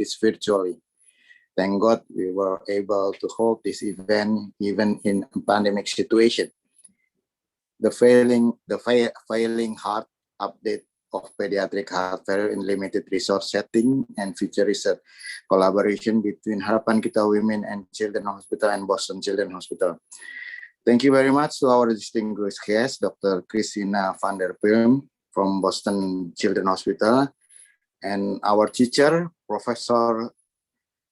this virtually. Thank God we were able to hold this event even in a pandemic situation. The failing heart update of pediatric heart failure in limited resource setting and future research collaboration between Harapan Kita Women and Children Hospital and Boston Children's Hospital. Thank you very much to our distinguished guest, Dr. Christina van der Pulm from Boston Children's Hospital, and our teacher, Professor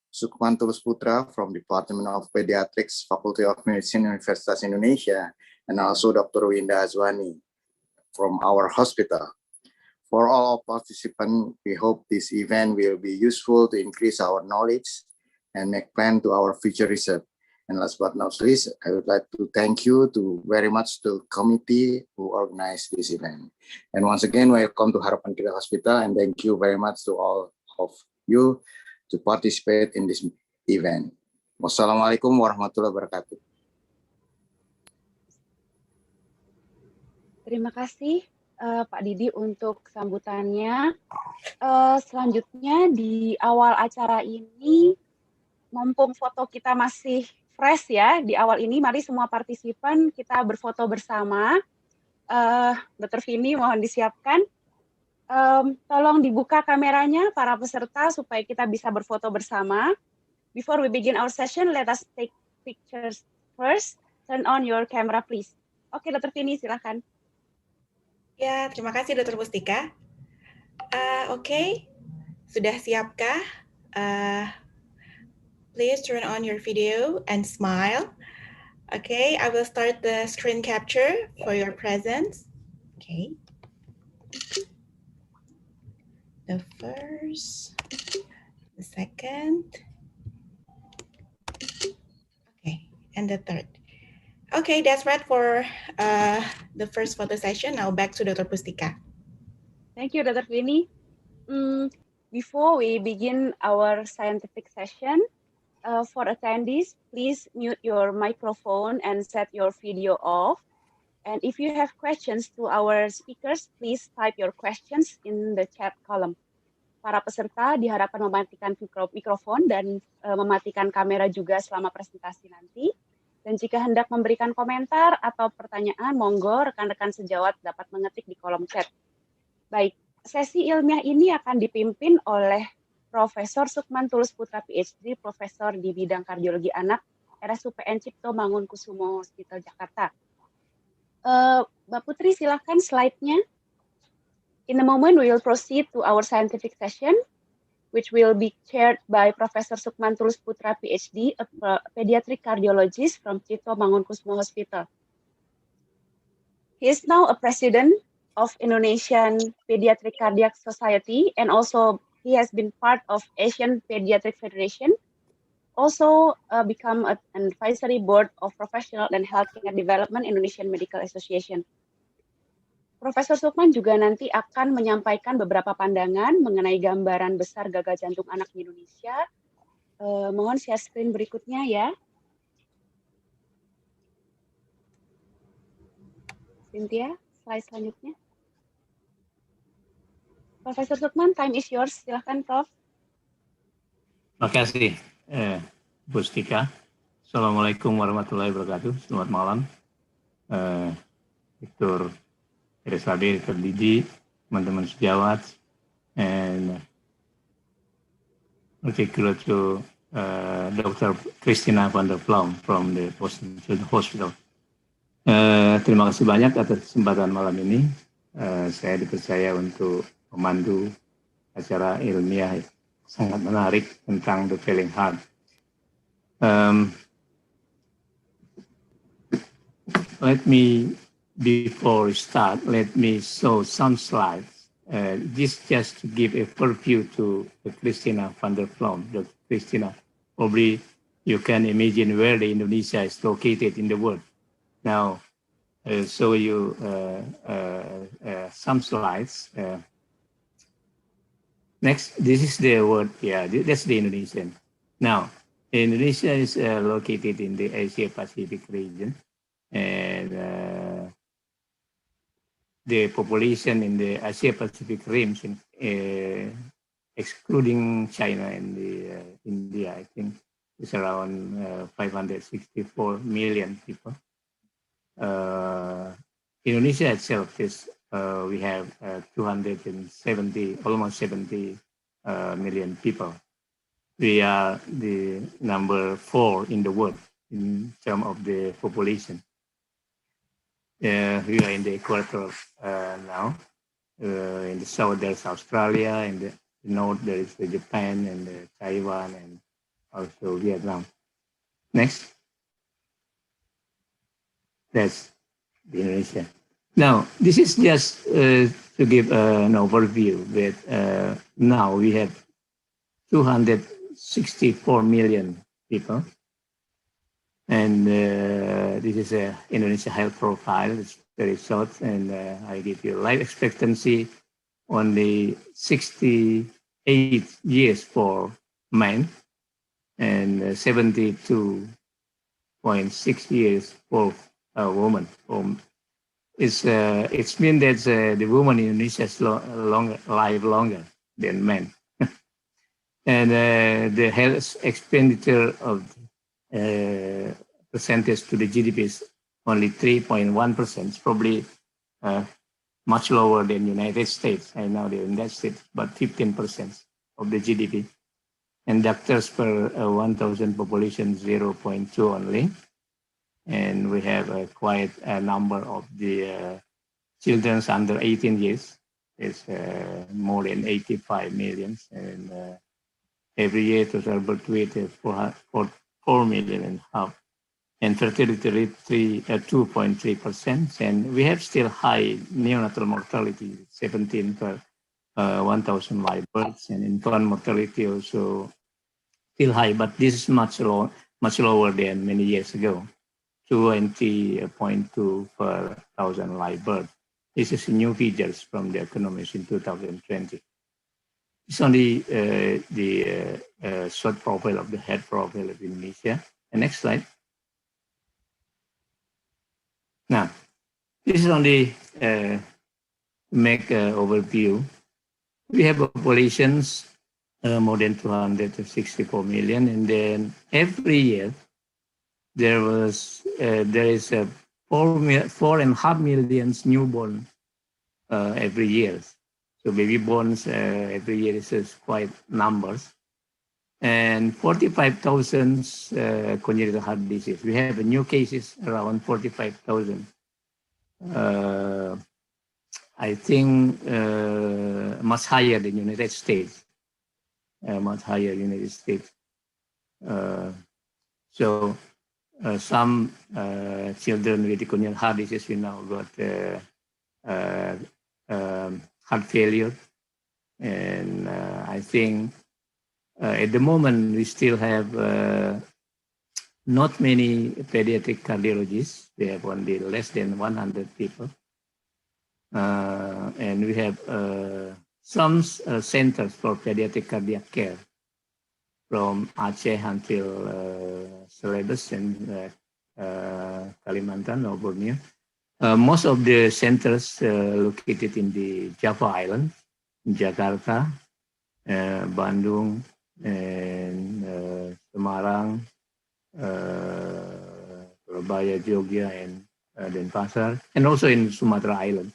Sukman Tulus Putra from Department of Pediatrics, Faculty of Medicine, Universitas Indonesia, and also Dr. Winda Azwani from our hospital. For all participants, we hope this event will be useful to increase our knowledge and make plan to our future research. And last but not least, I would like to thank you very much to committee who organized this event. And once again, welcome to Harapan Kita Hospital, and thank you very much to all of you to participate in this event. Wassalamualaikum warahmatullahi wabarakatuh. Terima kasih Pak Didi untuk sambutannya. Selanjutnya di awal acara ini, mumpung foto kita masih fresh ya, di awal ini mari semua partisipan kita berfoto bersama. Dr. Vini mohon disiapkan. Tolong dibuka kameranya para peserta supaya kita bisa berfoto bersama. Before we begin our session, let us take pictures first. Turn on your camera please. Oke, Dr. Vini silakan. Ya, terima kasih Dr. Mustika. Oke, sudah siapkah? Please turn on your video and smile. Okay, I will start the screen capture for your presence. Okay. The first, the second, okay, and the third. Okay, that's right for the first photo session. Now back to Dr. Pustika. Thank you, Dr. Vini. Before we begin our scientific session, for attendees, please mute your microphone and set your video off. And if you have questions to our speakers, please type your questions in the chat column. Para peserta diharapkan mematikan mikrofon dan mematikan kamera juga selama presentasi nanti. Dan jika hendak memberikan komentar atau pertanyaan, monggo rekan-rekan sejawat dapat mengetik di kolom chat. Baik, sesi ilmiah ini akan dipimpin oleh Profesor Sukman Tulus Putra PhD, Profesor di bidang kardiologi anak, RSUPN Cipto Mangunkusumo Hospital Jakarta. Mbak Putri, silakan slide-nya. In a moment, we will proceed to our scientific session, which will be chaired by Professor Sukman Tulus Putra PhD, a pediatric cardiologist from Cipto Mangunkusumo Hospital. He is now a president of Indonesian Pediatric Cardiac Society, and also he has been part of Asian Pediatric Federation, also become an advisory board of Professional and Healthcare Development Indonesian Medical Association. Profesor Sukman juga nanti akan menyampaikan beberapa pandangan mengenai gambaran besar gagal jantung anak di Indonesia. Mohon share screen berikutnya ya. Cynthia, slide selanjutnya. Profesor Sukman, time is yours. Silahkan, Prof. Terima kasih, Bu Stika. Assalamualaikum warahmatullahi wabarakatuh. Selamat malam, Dr. RSAD, Dr. Didi, teman-teman sejawat, and particular to Dr. Christina van der Pulm from the Boston Children's Hospital. Terima kasih banyak atas kesempatan malam ini. Saya dipercaya untuk memandu acara ilmiah sangat menarik tentang the failing heart. Before we start, let me show some slides. This just to give a preview to the Christina van der Pulm. Dr. Christina, probably you can imagine where the Indonesia is located in the world. Now, I'll show you some slides. Next, this is the word, yeah, that's the Indonesian. Now, Indonesia is located in the Asia Pacific region, and the population in the Asia Pacific rim excluding China and India, I think it's around 564 million people. Indonesia itself is we have 270, almost 70 million people. We are the number 4 in the world in terms of the population. We are in the equator now. In the south, there's Australia. In the north, there is Japan and Taiwan and also Vietnam. Next. That's Indonesia. Now, this is just to give an overview that now we have 264 million people. And this is a Indonesia health profile. It's very short, and I give you life expectancy only 68 years for men and 72.6 years for a woman. It's mean that the woman in Indonesia is live longer than men. And the health expenditure of percentage to the GDP is only 3.1%. It's probably much lower than United States. I know the United States, but 15% of the GDP. And doctors per 1,000 population, 0.2 only. And we have quite a number of the children under 18 years. It's more than 85 million. And every year total birth rate is 4 million and a half. And fertility rate 2.3%. And we have still high neonatal mortality, 17 per 1,000 live births, and infant mortality also still high, but this is much lower than many years ago, 20.2 per 1,000 live births. This is new figures from the economists in 2020. It's only the short profile of the head profile of Indonesia. And next slide. Now, this is only make an overview. We have populations more than 264 million, and then every year there is a 4.5 million newborn every year. So baby borns every year is quite numbers. And 45,000 congenital heart disease. We have new cases around 45,000. I think much higher than United States. Much higher United States. So some children with congenital heart disease, we now got heart failure. And I think at the moment, we still have not many pediatric cardiologists. We have only less than 100 people. And we have some centers for pediatric cardiac care from Aceh until Celebes and Kalimantan or Borneo. Most of the centers located in the Java Island, Jakarta, Bandung, and Semarang, Surabaya, Jogja, and Denpasar, and also in Sumatra Island.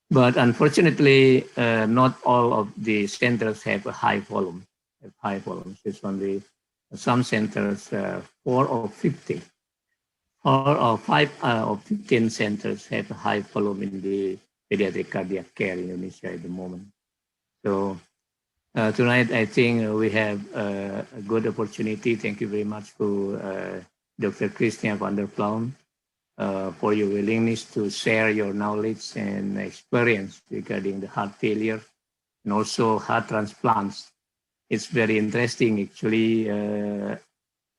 But unfortunately, not all of the centers have a high volume. It's only some centers 4 or 50, 4 or 5 or 15 centers have a high volume in the pediatric cardiac care in Indonesia at the moment. So tonight, I think we have a good opportunity. Thank you very much to Dr. Christina van der Ploem for your willingness to share your knowledge and experience regarding the heart failure and also heart transplants. It's very interesting, actually,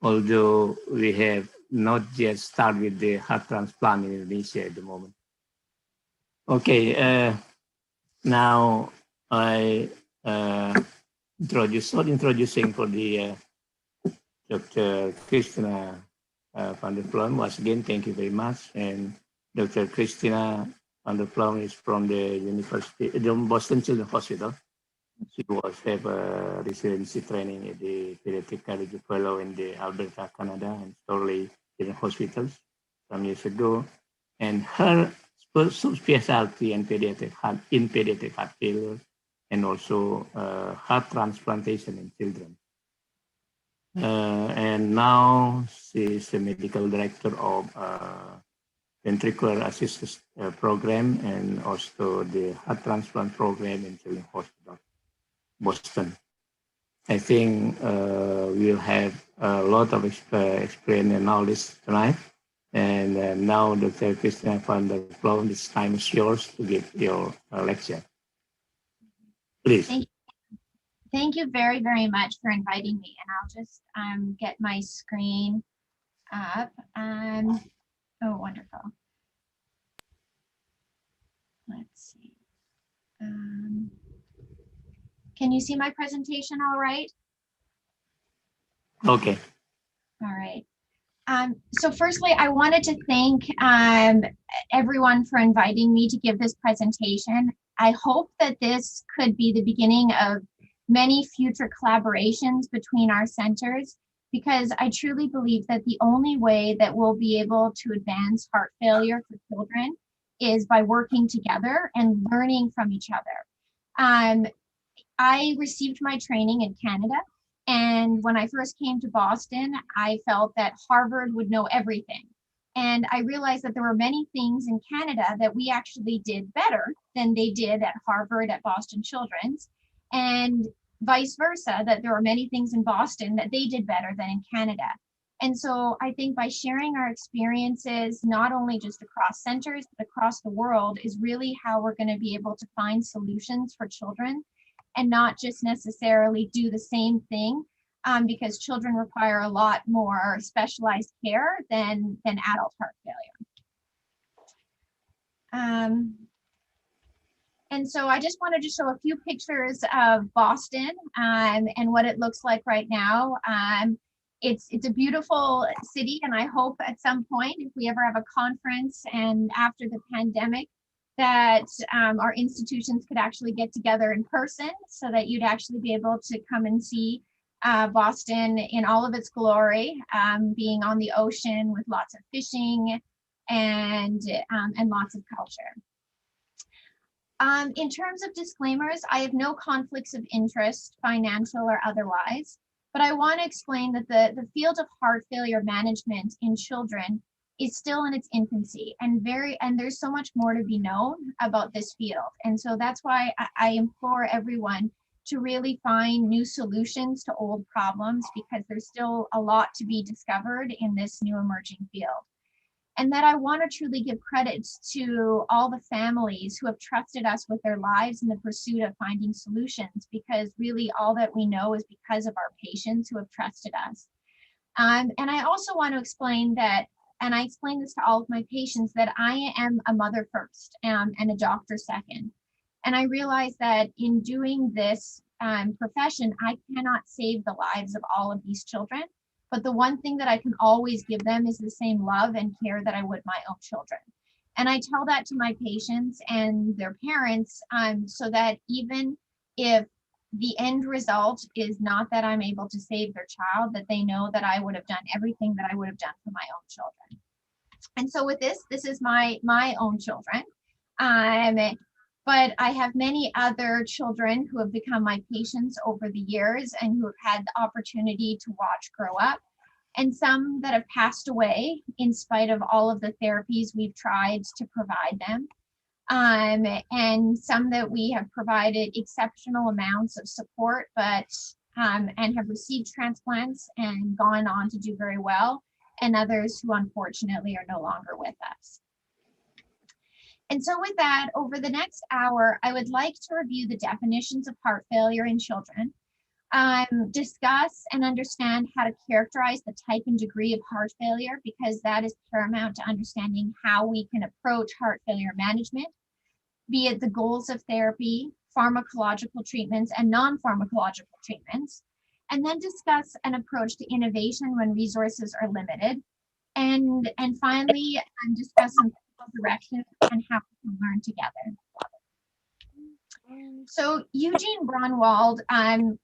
although we have not yet started with the heart transplant in Indonesia at the moment. Okay, now I introducing for the Dr. Christina van der Ploem. Once again, thank you very much. And Dr. Christina van der Ploem is from the Boston Children's Hospital. She was have a residency training at the Pediatric Cardiomyopathy Fellow in the Alberta, Canada, and Storley Children's Hospitals some years ago. And her subspecialty in pediatric heart failure and also heart transplantation in children. And now she's the medical director of ventricular assist program and also the heart transplant program in Children's Hospital, Boston. I think we'll have a lot of experience and knowledge tonight. And now, Dr. Christina van der Ploem, this time is yours to give your lecture. Please. Thank you very, very much for inviting me. And I'll just get my screen up. Oh, wonderful. Let's see. Can you see my presentation all right? Okay. All right. So firstly, I wanted to thank everyone for inviting me to give this presentation. I hope that this could be the beginning of many future collaborations between our centers, because I truly believe that the only way that we'll be able to advance heart failure for children is by working together and learning from each other. I received my training in Canada, and when I first came to Boston, I felt that Harvard would know everything. And I realized that there were many things in Canada that we actually did better than they did at Harvard, at Boston Children's, and vice versa, that there were many things in Boston that they did better than in Canada. And so I think by sharing our experiences, not only just across centers, but across the world, is really how we're going to be able to find solutions for children and not just necessarily do the same thing, because children require a lot more specialized care than adult heart failure. And so I just wanted to show a few pictures of Boston and what it looks like right now. It's a beautiful city, and I hope at some point, if we ever have a conference and after the pandemic, that our institutions could actually get together in person so that you'd actually be able to come and see Boston in all of its glory, being on the ocean with lots of fishing and lots of culture. In terms of disclaimers, I have no conflicts of interest, financial or otherwise, but I want to explain that the field of heart failure management in children is still in its infancy, and there's so much more to be known about this field. And so that's why I implore everyone to really find new solutions to old problems, because there's still a lot to be discovered in this new emerging field. And that I want to truly give credit to all the families who have trusted us with their lives in the pursuit of finding solutions, because really all that we know is because of our patients who have trusted us. And I also want to explain that, and I explain this to all of my patients, that I am a mother first and a doctor second. And I realize that in doing this profession, I cannot save the lives of all of these children. But the one thing that I can always give them is the same love and care that I would my own children. And I tell that to my patients and their parents, so that even if the end result is not that I'm able to save their child, that they know that I would have done everything that I would have done for my own children. And so with this is my own children. But I have many other children who have become my patients over the years and who have had the opportunity to watch grow up, and some that have passed away in spite of all of the therapies we've tried to provide them. And some that we have provided exceptional amounts of support, but and have received transplants and gone on to do very well, and others who unfortunately are no longer with us. And so with that, over the next hour, I would like to review the definitions of heart failure in children, discuss and understand how to characterize the type and degree of heart failure, because that is paramount to understanding how we can approach heart failure management, be it the goals of therapy, pharmacological treatments, and non-pharmacological treatments, and then discuss an approach to innovation when resources are limited, and finally, discuss some direction and how we can learn together. So Eugene Braunwald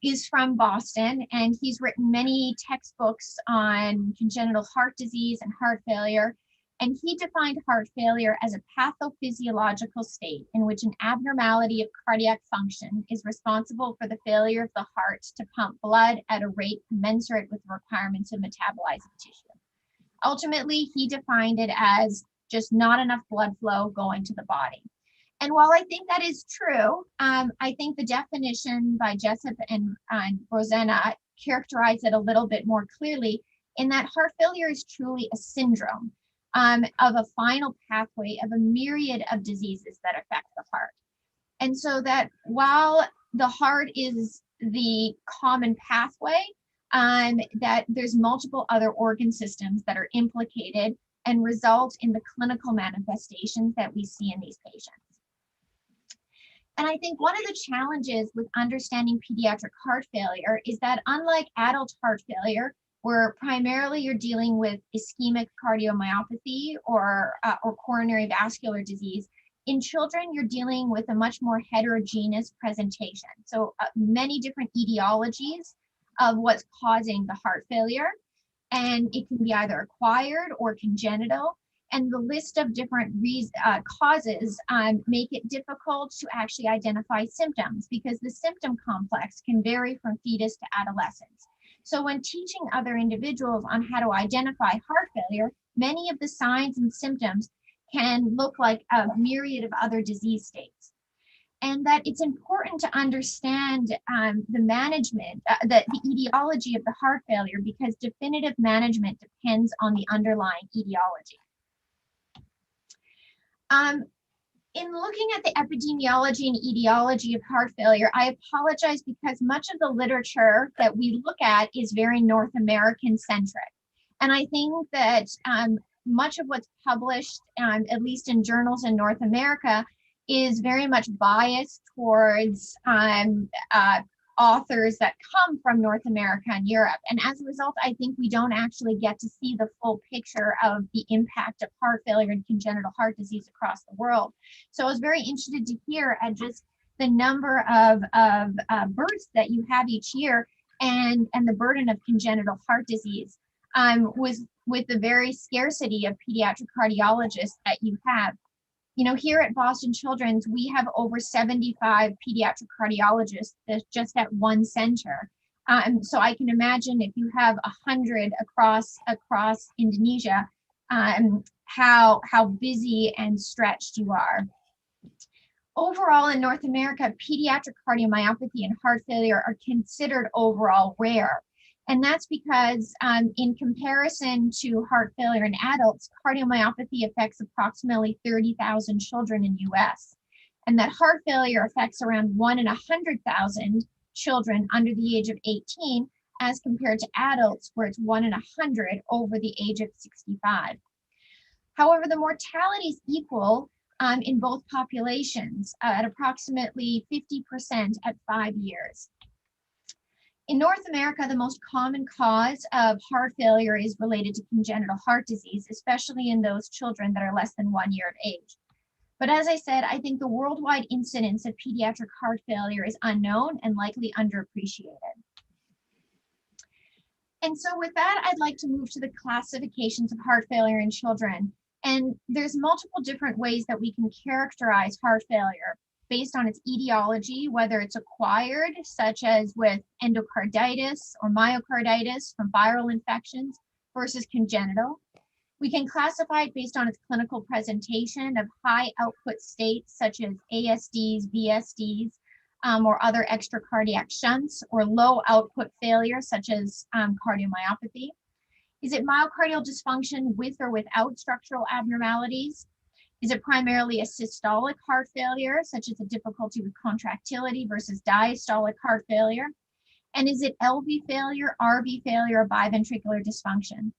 is from Boston, and he's written many textbooks on congenital heart disease and heart failure. And he defined heart failure as a pathophysiological state in which an abnormality of cardiac function is responsible for the failure of the heart to pump blood at a rate commensurate with the requirements of metabolizing tissue. Ultimately, he defined it as just not enough blood flow going to the body. And while I think that is true, I think the definition by Jessup and Rosanna characterize it a little bit more clearly in that heart failure is truly a syndrome of a final pathway of a myriad of diseases that affect the heart. And so that while the heart is the common pathway, that there's multiple other organ systems that are implicated and result in the clinical manifestations that we see in these patients. And I think one of the challenges with understanding pediatric heart failure is that unlike adult heart failure, where primarily you're dealing with ischemic cardiomyopathy or coronary vascular disease, in children, you're dealing with a much more heterogeneous presentation. So many different etiologies of what's causing the heart failure. And it can be either acquired or congenital. And the list of different causes make it difficult to actually identify symptoms because the symptom complex can vary from fetus to adolescence. So when teaching other individuals on how to identify heart failure, many of the signs and symptoms can look like a myriad of other disease states. And that it's important to understand the management, the etiology of the heart failure, because definitive management depends on the underlying etiology. In looking at the epidemiology and etiology of heart failure, I apologize because much of the literature that we look at is very North American centric. And I think that much of what's published, at least in journals in North America, is very much biased towards authors that come from North America and Europe. And as a result, I think we don't actually get to see the full picture of the impact of heart failure and congenital heart disease across the world. So I was very interested to hear at just the number of births that you have each year and the burden of congenital heart disease with the very scarcity of pediatric cardiologists that you have. You know, here at Boston Children's, we have over 75 pediatric cardiologists just at one center. So I can imagine if you have 100 across Indonesia, how busy and stretched you are. Overall, in North America, pediatric cardiomyopathy and heart failure are considered overall rare. And that's because in comparison to heart failure in adults, cardiomyopathy affects approximately 30,000 children in the US. And that heart failure affects around 1 in 100,000 children under the age of 18, as compared to adults where it's 1 in 100 over the age of 65. However, the mortality is equal in both populations at approximately 50% at 5 years. In North America, the most common cause of heart failure is related to congenital heart disease, especially in those children that are less than 1 year of age. But as I said, I think the worldwide incidence of pediatric heart failure is unknown and likely underappreciated. And so with that, I'd like to move to the classifications of heart failure in children. And there's multiple different ways that we can characterize heart failure based on its etiology, whether it's acquired, such as with endocarditis or myocarditis from viral infections, versus congenital. We can classify it based on its clinical presentation of high output states, such as ASDs, VSDs, or other extracardiac shunts, or low output failure, such as cardiomyopathy. Is it myocardial dysfunction with or without structural abnormalities? Is it primarily a systolic heart failure, such as a difficulty with contractility versus diastolic heart failure? And is it LV failure, RV failure, or biventricular dysfunction?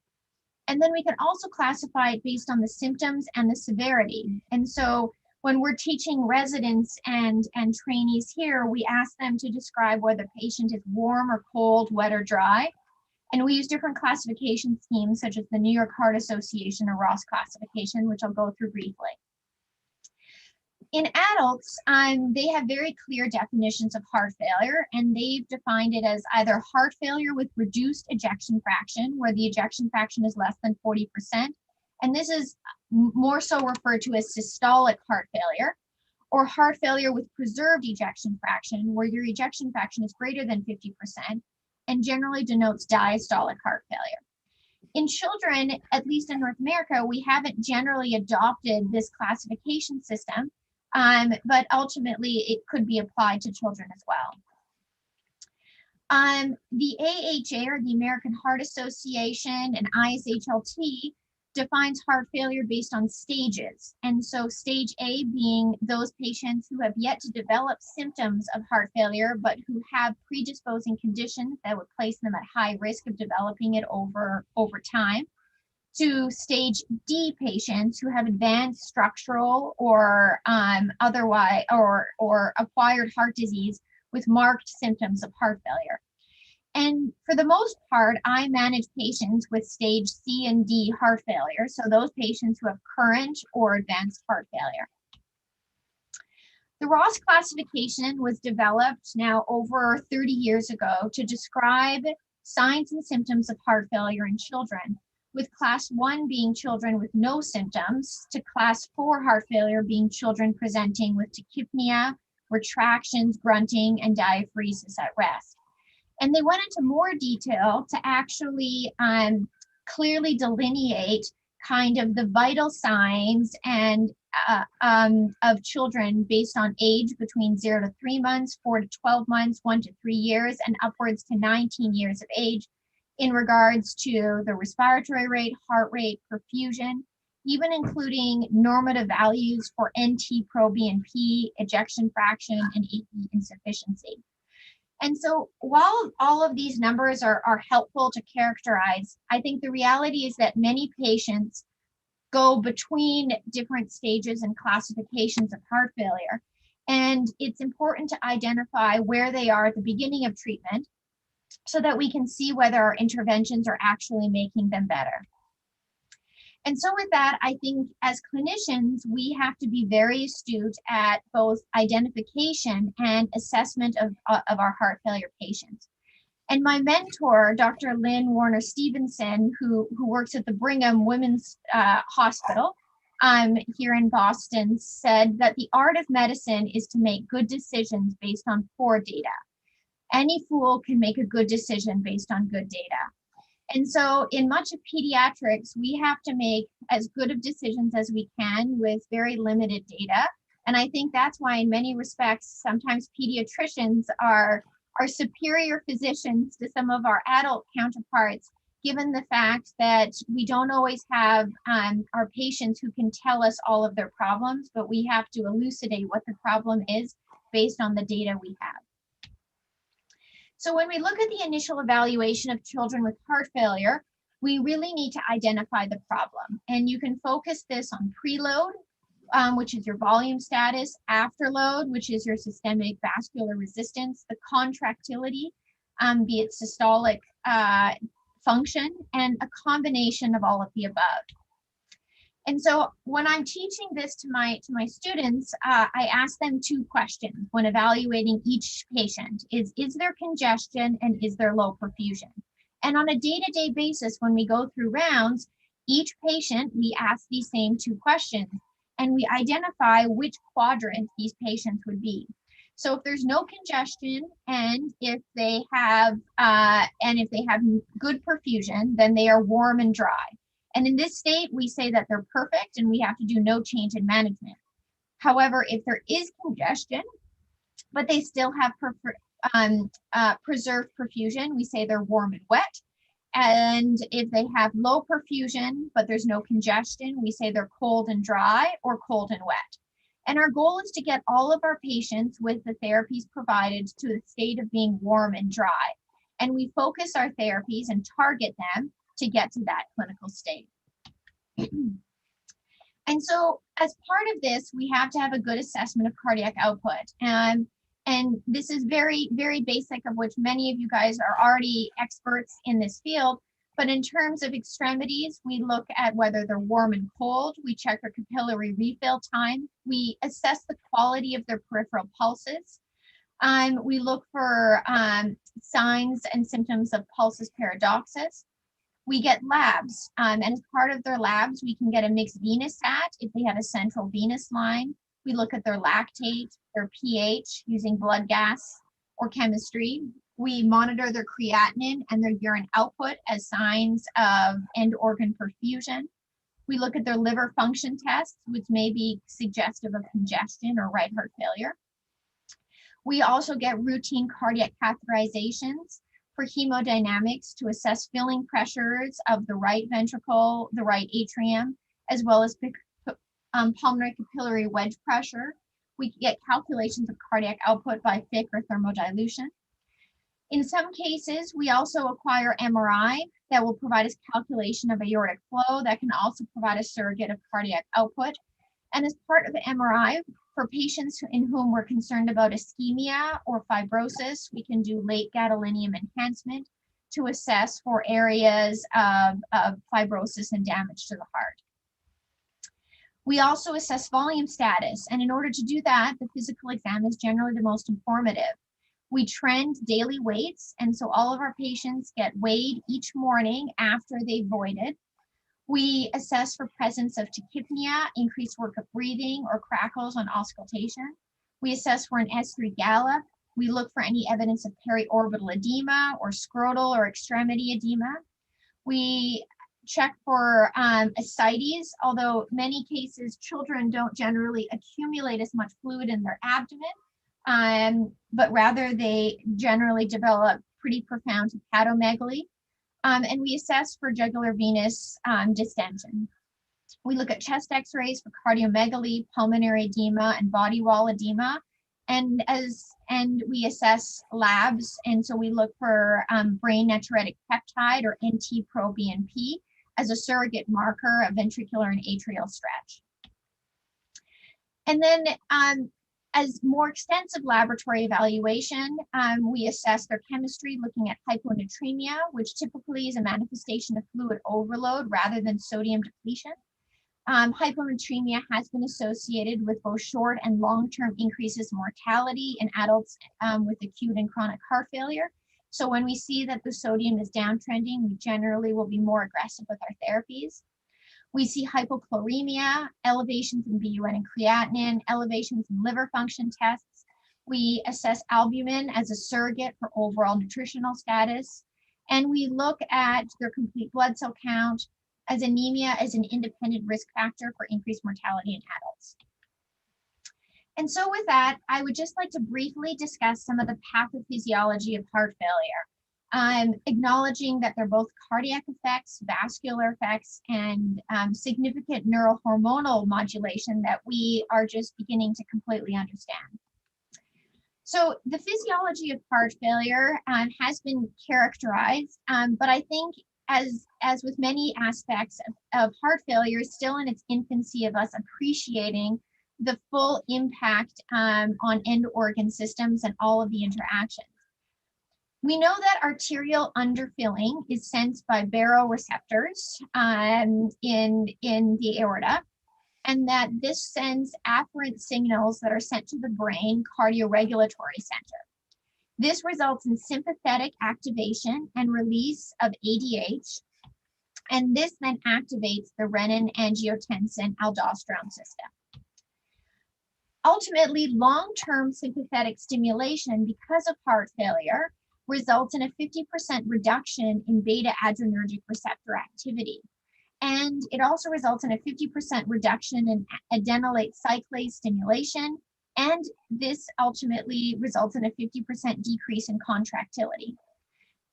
And then we can also classify it based on the symptoms and the severity. And so when we're teaching residents and trainees here, we ask them to describe whether the patient is warm or cold, wet or dry. And we use different classification schemes, such as the New York Heart Association or Ross classification, which I'll go through briefly. In adults, they have very clear definitions of heart failure, and they've defined it as either heart failure with reduced ejection fraction, where the ejection fraction is less than 40%, and this is more so referred to as systolic heart failure, or heart failure with preserved ejection fraction, where your ejection fraction is greater than 50% and generally denotes diastolic heart failure. In children, at least in North America, we haven't generally adopted this classification system, but ultimately it could be applied to children as well. The AHA, or the American Heart Association, and ISHLT defines heart failure based on stages. And so stage A being those patients who have yet to develop symptoms of heart failure, but who have predisposing conditions that would place them at high risk of developing it over time, to stage D patients who have advanced structural or otherwise or acquired heart disease with marked symptoms of heart failure. And for the most part, I manage patients with stage C and D heart failure, so those patients who have current or advanced heart failure. The Ross classification was developed now over 30 years ago to describe signs and symptoms of heart failure in children, with class 1 being children with no symptoms, to class 4 heart failure being children presenting with tachypnea, retractions, grunting, and diaphoresis at rest. And they went into more detail to actually clearly delineate kind of the vital signs and of children based on age between 0 to 3 months, 4 to 12 months, 1 to 3 years, and upwards to 19 years of age in regards to the respiratory rate, heart rate, perfusion, even including normative values for NT-proBNP, ejection fraction, and AP insufficiency. And so while all of these numbers are helpful to characterize, I think the reality is that many patients go between different stages and classifications of heart failure. And it's important to identify where they are at the beginning of treatment so that we can see whether our interventions are actually making them better. And so with that, I think as clinicians, we have to be very astute at both identification and assessment of our heart failure patients. And my mentor, Dr. Lynn Warner Stevenson, who works at the Brigham Women's Hospital here in Boston, said that the art of medicine is to make good decisions based on poor data. Any fool can make a good decision based on good data. And so in much of pediatrics, we have to make as good of decisions as we can with very limited data. And I think that's why in many respects, sometimes pediatricians are superior physicians to some of our adult counterparts, given the fact that we don't always have our patients who can tell us all of their problems, but we have to elucidate what the problem is based on the data we have. So when we look at the initial evaluation of children with heart failure, we really need to identify the problem. And you can focus this on preload, which is your volume status, afterload, which is your systemic vascular resistance, the contractility, be it systolic function, and a combination of all of the above. And so when I'm teaching this to my students, I ask them two questions when evaluating each patient: is there congestion and is there low perfusion? And on a day-to-day basis, when we go through rounds, each patient, we ask these same two questions, and we identify which quadrant these patients would be. So if there's no congestion and if they have good perfusion, then they are warm and dry. And in this state, we say that they're perfect and we have to do no change in management. However, if there is congestion, but they still have preserved perfusion, we say they're warm and wet. And if they have low perfusion, but there's no congestion, we say they're cold and dry or cold and wet. And our goal is to get all of our patients with the therapies provided to a state of being warm and dry. And we focus our therapies and target them to get to that clinical state. And so as part of this, we have to have a good assessment of cardiac output. And this is very, very basic, of which many of you guys are already experts in this field. But in terms of extremities, we look at whether they're warm and cold. We check their capillary refill time. We assess the quality of their peripheral pulses. We look for signs and symptoms of pulsus paradoxus. We get labs, and as part of their labs, we can get a mixed venous sat if they have a central venous line. We look at their lactate, their pH using blood gas or chemistry. We monitor their creatinine and their urine output as signs of end organ perfusion. We look at their liver function tests, which may be suggestive of congestion or right heart failure. We also get routine cardiac catheterizations for hemodynamics to assess filling pressures of the right ventricle, the right atrium, as well as pulmonary capillary wedge pressure. We get calculations of cardiac output by Fick or thermodilution. In some cases, we also acquire MRI that will provide us calculation of aortic flow that can also provide a surrogate of cardiac output. And as part of the MRI, for patients in whom we're concerned about ischemia or fibrosis, we can do late gadolinium enhancement to assess for areas of fibrosis and damage to the heart. We also assess volume status, and in order to do that, the physical exam is generally the most informative. We trend daily weights, and so all of our patients get weighed each morning after they've voided. We assess for presence of tachypnea, increased work of breathing, or crackles on auscultation. We assess for an S3 gallop. We look for any evidence of periorbital edema or scrotal or extremity edema. We check for ascites, although many cases children don't generally accumulate as much fluid in their abdomen, but rather they generally develop pretty profound hepatomegaly. And we assess for jugular venous distension. We look at chest x-rays for cardiomegaly, pulmonary edema, and body wall edema. And we assess labs, and so we look for brain natriuretic peptide or NT-proBNP as a surrogate marker of ventricular and atrial stretch. And then as more extensive laboratory evaluation, we assess their chemistry looking at hyponatremia, which typically is a manifestation of fluid overload rather than sodium depletion. Hyponatremia has been associated with both short and long-term increases in mortality in adults with acute and chronic heart failure. So when we see that the sodium is downtrending, we generally will be more aggressive with our therapies. We see hypochloremia, elevations in BUN and creatinine, elevations in liver function tests. We assess albumin as a surrogate for overall nutritional status. And we look at their complete blood cell count, as anemia is an independent risk factor for increased mortality in adults. And so with that, I would just like to briefly discuss some of the pathophysiology of heart failure, acknowledging that they're both cardiac effects, vascular effects, and significant neurohormonal modulation that we are just beginning to completely understand. So the physiology of heart failure has been characterized, but I think as with many aspects of heart failure, still in its infancy of us appreciating the full impact on end organ systems and all of the interactions. We know that arterial underfilling is sensed by baroreceptors in the aorta, and that this sends afferent signals that are sent to the brain cardioregulatory center. This results in sympathetic activation and release of ADH, and this then activates the renin-angiotensin-aldosterone system. Ultimately, long-term sympathetic stimulation because of heart failure results in a 50% reduction in beta-adrenergic receptor activity. And it also results in a 50% reduction in adenylate cyclase stimulation, and this ultimately results in a 50% decrease in contractility.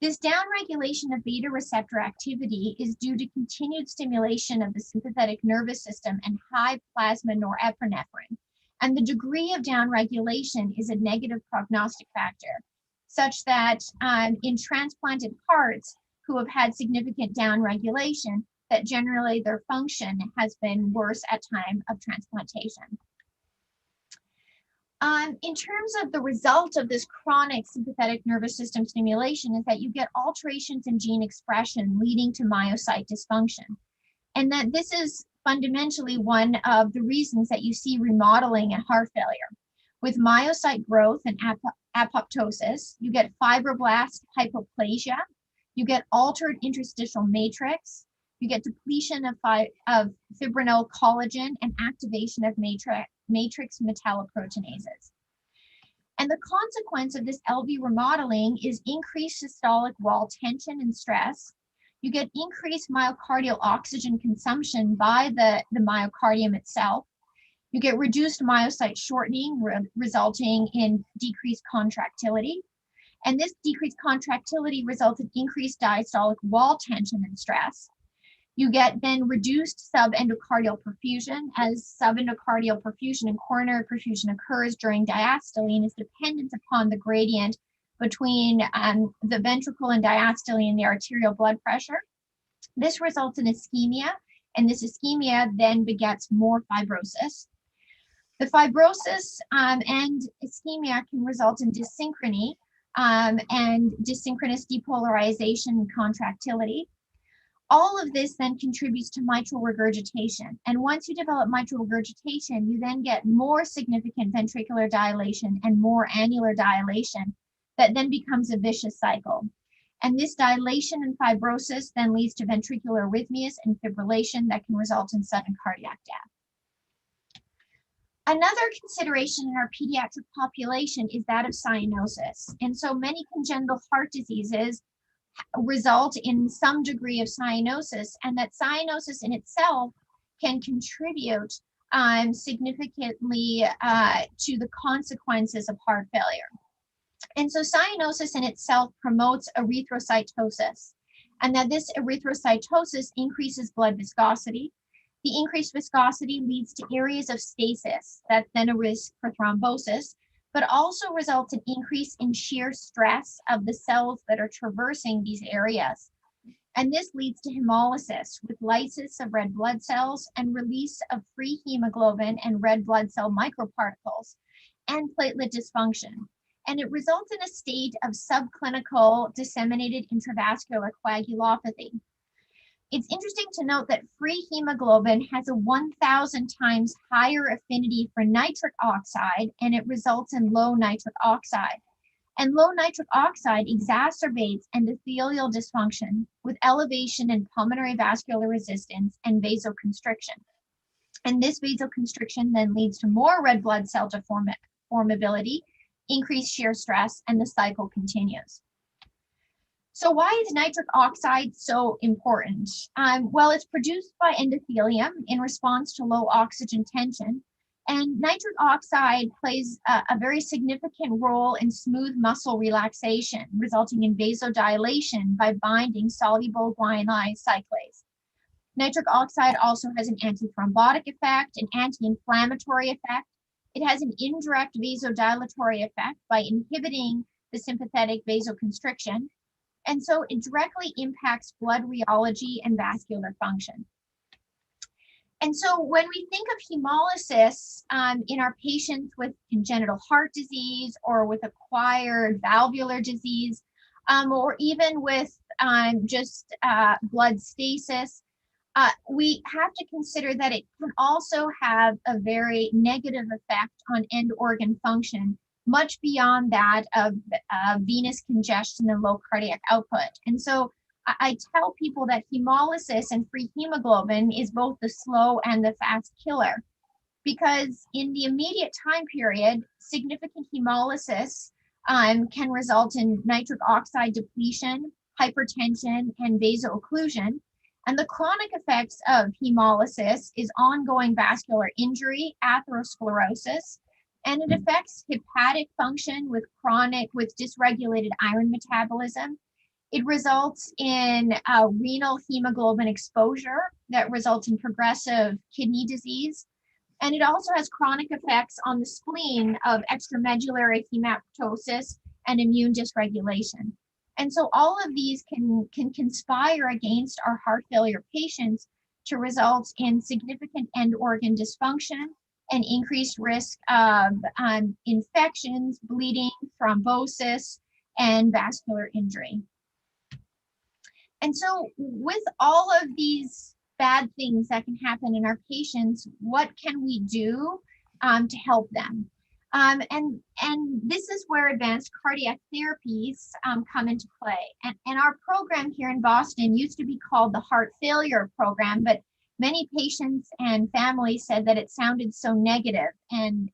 This downregulation of beta receptor activity is due to continued stimulation of the sympathetic nervous system and high plasma norepinephrine. And the degree of downregulation is a negative prognostic factor, such that in transplanted hearts who have had significant downregulation, that generally their function has been worse at time of transplantation. In terms of the result of this chronic sympathetic nervous system stimulation is that you get alterations in gene expression leading to myocyte dysfunction. And that this is fundamentally one of the reasons that you see remodeling in heart failure. With myocyte growth and apoptosis, you get fibroblast hypoplasia, you get altered interstitial matrix, you get depletion of fibrinosyl collagen and activation of matrix metalloproteinases. And the consequence of this LV remodeling is increased systolic wall tension and stress. You get increased myocardial oxygen consumption by the myocardium itself. You get reduced myocyte shortening, resulting in decreased contractility. And this decreased contractility results in increased diastolic wall tension and stress. You get then reduced subendocardial perfusion, as subendocardial perfusion and coronary perfusion occurs during diastole and is dependent upon the gradient between the ventricle and diastole and the arterial blood pressure. This results in ischemia, and this ischemia then begets more fibrosis. The fibrosis and ischemia can result in dyssynchrony and dysynchronous depolarization and contractility. All of this then contributes to mitral regurgitation. And once you develop mitral regurgitation, you then get more significant ventricular dilation and more annular dilation that then becomes a vicious cycle. And this dilation and fibrosis then leads to ventricular arrhythmias and fibrillation that can result in sudden cardiac death. Another consideration in our pediatric population is that of cyanosis. And so many congenital heart diseases result in some degree of cyanosis, and that cyanosis in itself can contribute significantly to the consequences of heart failure. And so cyanosis in itself promotes erythrocytosis, and that this erythrocytosis increases blood viscosity. The increased viscosity leads to areas of stasis, that's then a risk for thrombosis, but also results in increase in shear stress of the cells that are traversing these areas. And this leads to hemolysis with lysis of red blood cells and release of free hemoglobin and red blood cell microparticles and platelet dysfunction. And it results in a state of subclinical disseminated intravascular coagulopathy. It's interesting to note that free hemoglobin has a 1,000 times higher affinity for nitric oxide, and it results in low nitric oxide. And low nitric oxide exacerbates endothelial dysfunction with elevation in pulmonary vascular resistance and vasoconstriction. And this vasoconstriction then leads to more red blood cell deformability, increased shear stress, and the cycle continues. So why is nitric oxide so important? Well, it's produced by endothelium in response to low oxygen tension. And nitric oxide plays a very significant role in smooth muscle relaxation, resulting in vasodilation by binding soluble guanylate cyclase. Nitric oxide also has an antithrombotic effect, an anti-inflammatory effect. It has an indirect vasodilatory effect by inhibiting the sympathetic vasoconstriction. And so it directly impacts blood rheology and vascular function. And so when we think of hemolysis in our patients with congenital heart disease or with acquired valvular disease, or even with just blood stasis, we have to consider that it can also have a very negative effect on end organ function, much beyond that of venous congestion and low cardiac output. And so I tell people that hemolysis and free hemoglobin is both the slow and the fast killer, because in the immediate time period, significant hemolysis can result in nitric oxide depletion, hypertension, and vasoocclusion. And the chronic effects of hemolysis is ongoing vascular injury, atherosclerosis, and it affects hepatic function with dysregulated iron metabolism. It results in renal hemoglobin exposure that results in progressive kidney disease. And it also has chronic effects on the spleen of extramedullary hematosis and immune dysregulation. And so all of these can conspire against our heart failure patients to result in significant end organ dysfunction, an increased risk of infections, bleeding, thrombosis, and vascular injury. And so with all of these bad things that can happen in our patients, what can we do to help them? And this is where advanced cardiac therapies come into play. And our program here in Boston used to be called the heart failure program, but many patients and families said that it sounded so negative and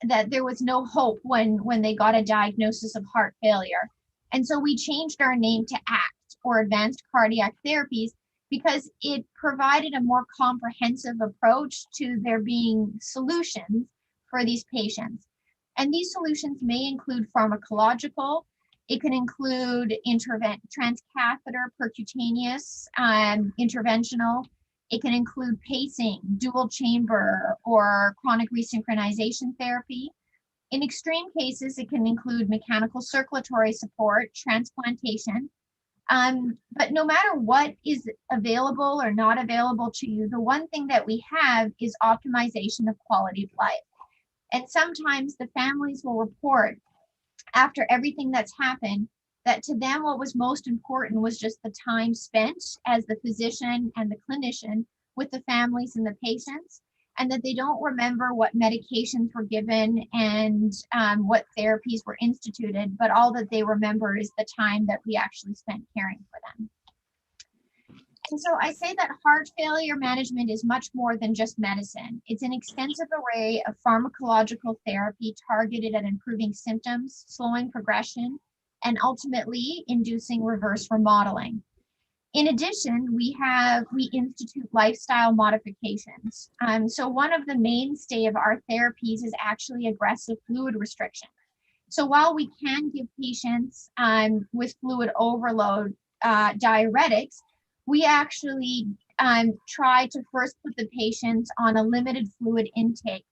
that there was no hope when they got a diagnosis of heart failure. And so we changed our name to ACT, or Advanced Cardiac Therapies, because it provided a more comprehensive approach to there being solutions for these patients. And these solutions may include pharmacological, it can include transcatheter, percutaneous, interventional, it can include pacing, dual chamber, or chronic resynchronization therapy. In extreme cases, it can include mechanical circulatory support, transplantation. But no matter what is available or not available to you, the one thing that we have is optimization of quality of life. And sometimes the families will report after everything that's happened that to them what was most important was just the time spent as the physician and the clinician with the families and the patients, and that they don't remember what medications were given and what therapies were instituted, but all that they remember is the time that we actually spent caring for them. And so I say that heart failure management is much more than just medicine. It's an extensive array of pharmacological therapy targeted at improving symptoms, slowing progression, and ultimately inducing reverse remodeling. In addition, we institute lifestyle modifications. So one of the mainstay of our therapies is actually aggressive fluid restriction. So while we can give patients with fluid overload diuretics, we actually try to first put the patients on a limited fluid intake.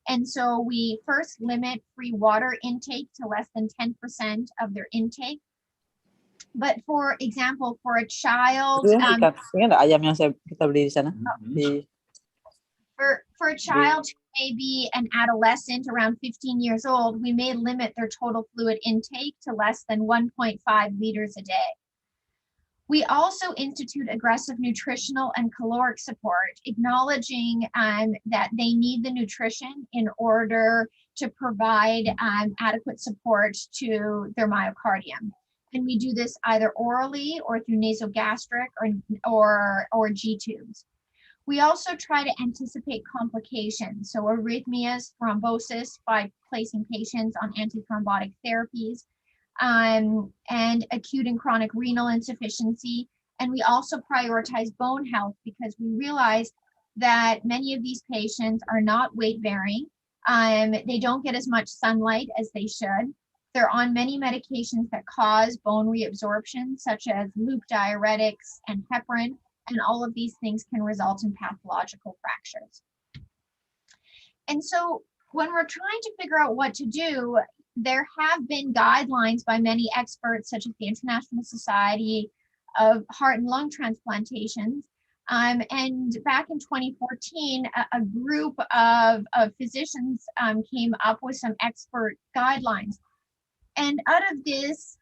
And so we first limit free water intake to less than 10% of their intake. But for example, for a child, Ingat nggak ayam yang kita beli di sana? For a child who may be an adolescent around 15 years old, we may limit their total fluid intake to less than 1.5 liters a day. We also institute aggressive nutritional and caloric support, acknowledging that they need the nutrition in order to provide adequate support to their myocardium. And we do this either orally or through nasogastric or G tubes. We also try to anticipate complications, so arrhythmias, thrombosis, by placing patients on antithrombotic therapies, and acute and chronic renal insufficiency. And we also prioritize bone health because we realize that many of these patients are not weight bearing. They don't get as much sunlight as they should. They're on many medications that cause bone reabsorption, such as loop diuretics and heparin, and all of these things can result in pathological fractures. And so when we're trying to figure out what to do, there have been guidelines by many experts, such as the International Society of Heart and Lung Transplantations. And back in 2014, a group of physicians came up with some expert guidelines. And out of these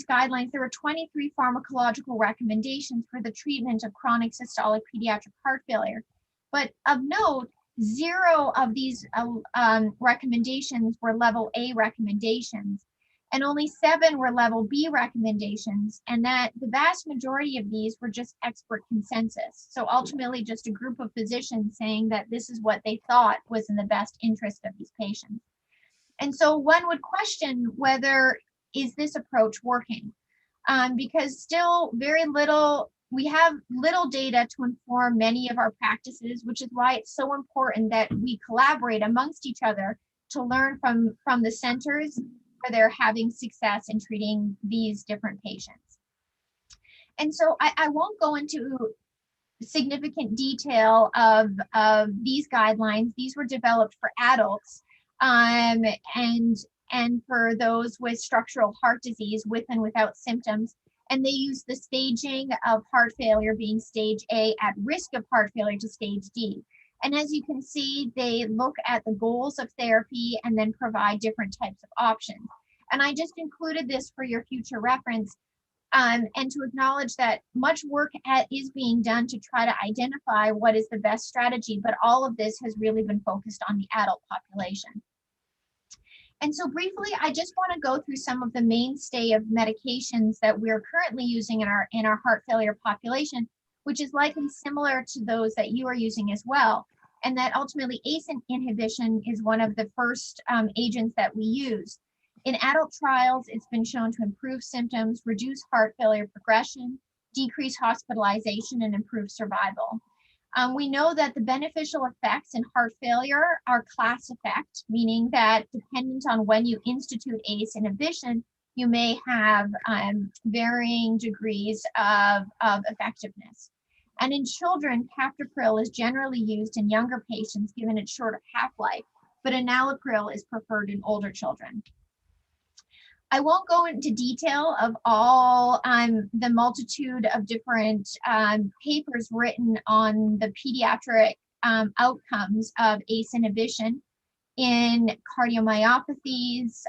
guidelines, there were 23 pharmacological recommendations for the treatment of chronic systolic pediatric heart failure. But of note, 0 of these recommendations were level A recommendations, and only 7 were level B recommendations, and that the vast majority of these were just expert consensus. So ultimately just a group of physicians saying that this is what they thought was in the best interest of these patients. And so one would question whether is this approach working? Because still we have little data to inform many of our practices, which is why it's so important that we collaborate amongst each other to learn from the centers where they're having success in treating these different patients. And so I won't go into significant detail of these guidelines. These were developed for adults. And for those with structural heart disease with and without symptoms. And they use the staging of heart failure being stage A at risk of heart failure to stage D. And as you can see, they look at the goals of therapy and then provide different types of options. And I just included this for your future reference, and to acknowledge that much work is being done to try to identify what is the best strategy, but all of this has really been focused on the adult population. And so briefly, I just want to go through some of the mainstay of medications that we're currently using in our heart failure population, which is likely similar to those that you are using as well. And that ultimately ACE inhibition is one of the first agents that we use. In adult trials, it's been shown to improve symptoms, reduce heart failure progression, decrease hospitalization, and improve survival. We know that the beneficial effects in heart failure are class effect, meaning that dependent on when you institute ACE inhibition, you may have varying degrees of effectiveness. And in children, captopril is generally used in younger patients given its shorter half-life, but enalapril is preferred in older children. I won't go into detail of all the multitude of different papers written on the pediatric outcomes of ACE inhibition in cardiomyopathies,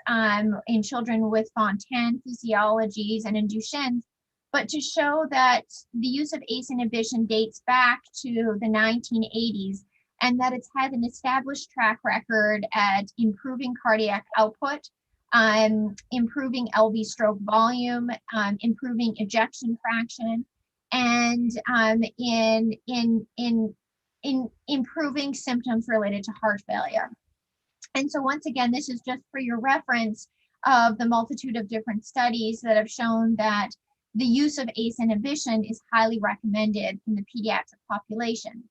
in children with Fontan physiologies, and in Duchenne's, but to show that the use of ACE inhibition dates back to the 1980s and that it's had an established track record at improving cardiac output, improving LV stroke volume, improving ejection fraction, and in improving symptoms related to heart failure. And so once again, this is just for your reference of the multitude of different studies that have shown that the use of ACE inhibition is highly recommended in the pediatric population.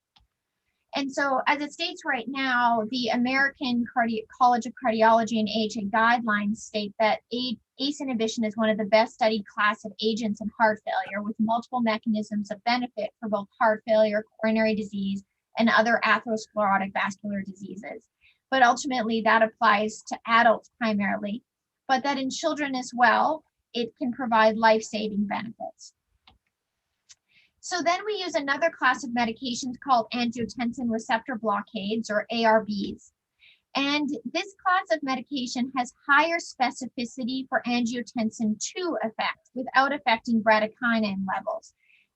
And so as it states right now, the American College of Cardiology and AHA guidelines state that ACE inhibition is one of the best studied class of agents in heart failure with multiple mechanisms of benefit for both heart failure, coronary disease, and other atherosclerotic vascular diseases. But ultimately that applies to adults primarily, but that in children as well, it can provide life-saving benefits. So then we use another class of medications called angiotensin receptor blockades, or ARBs. And this class of medication has higher specificity for angiotensin II effect without affecting bradykinin levels.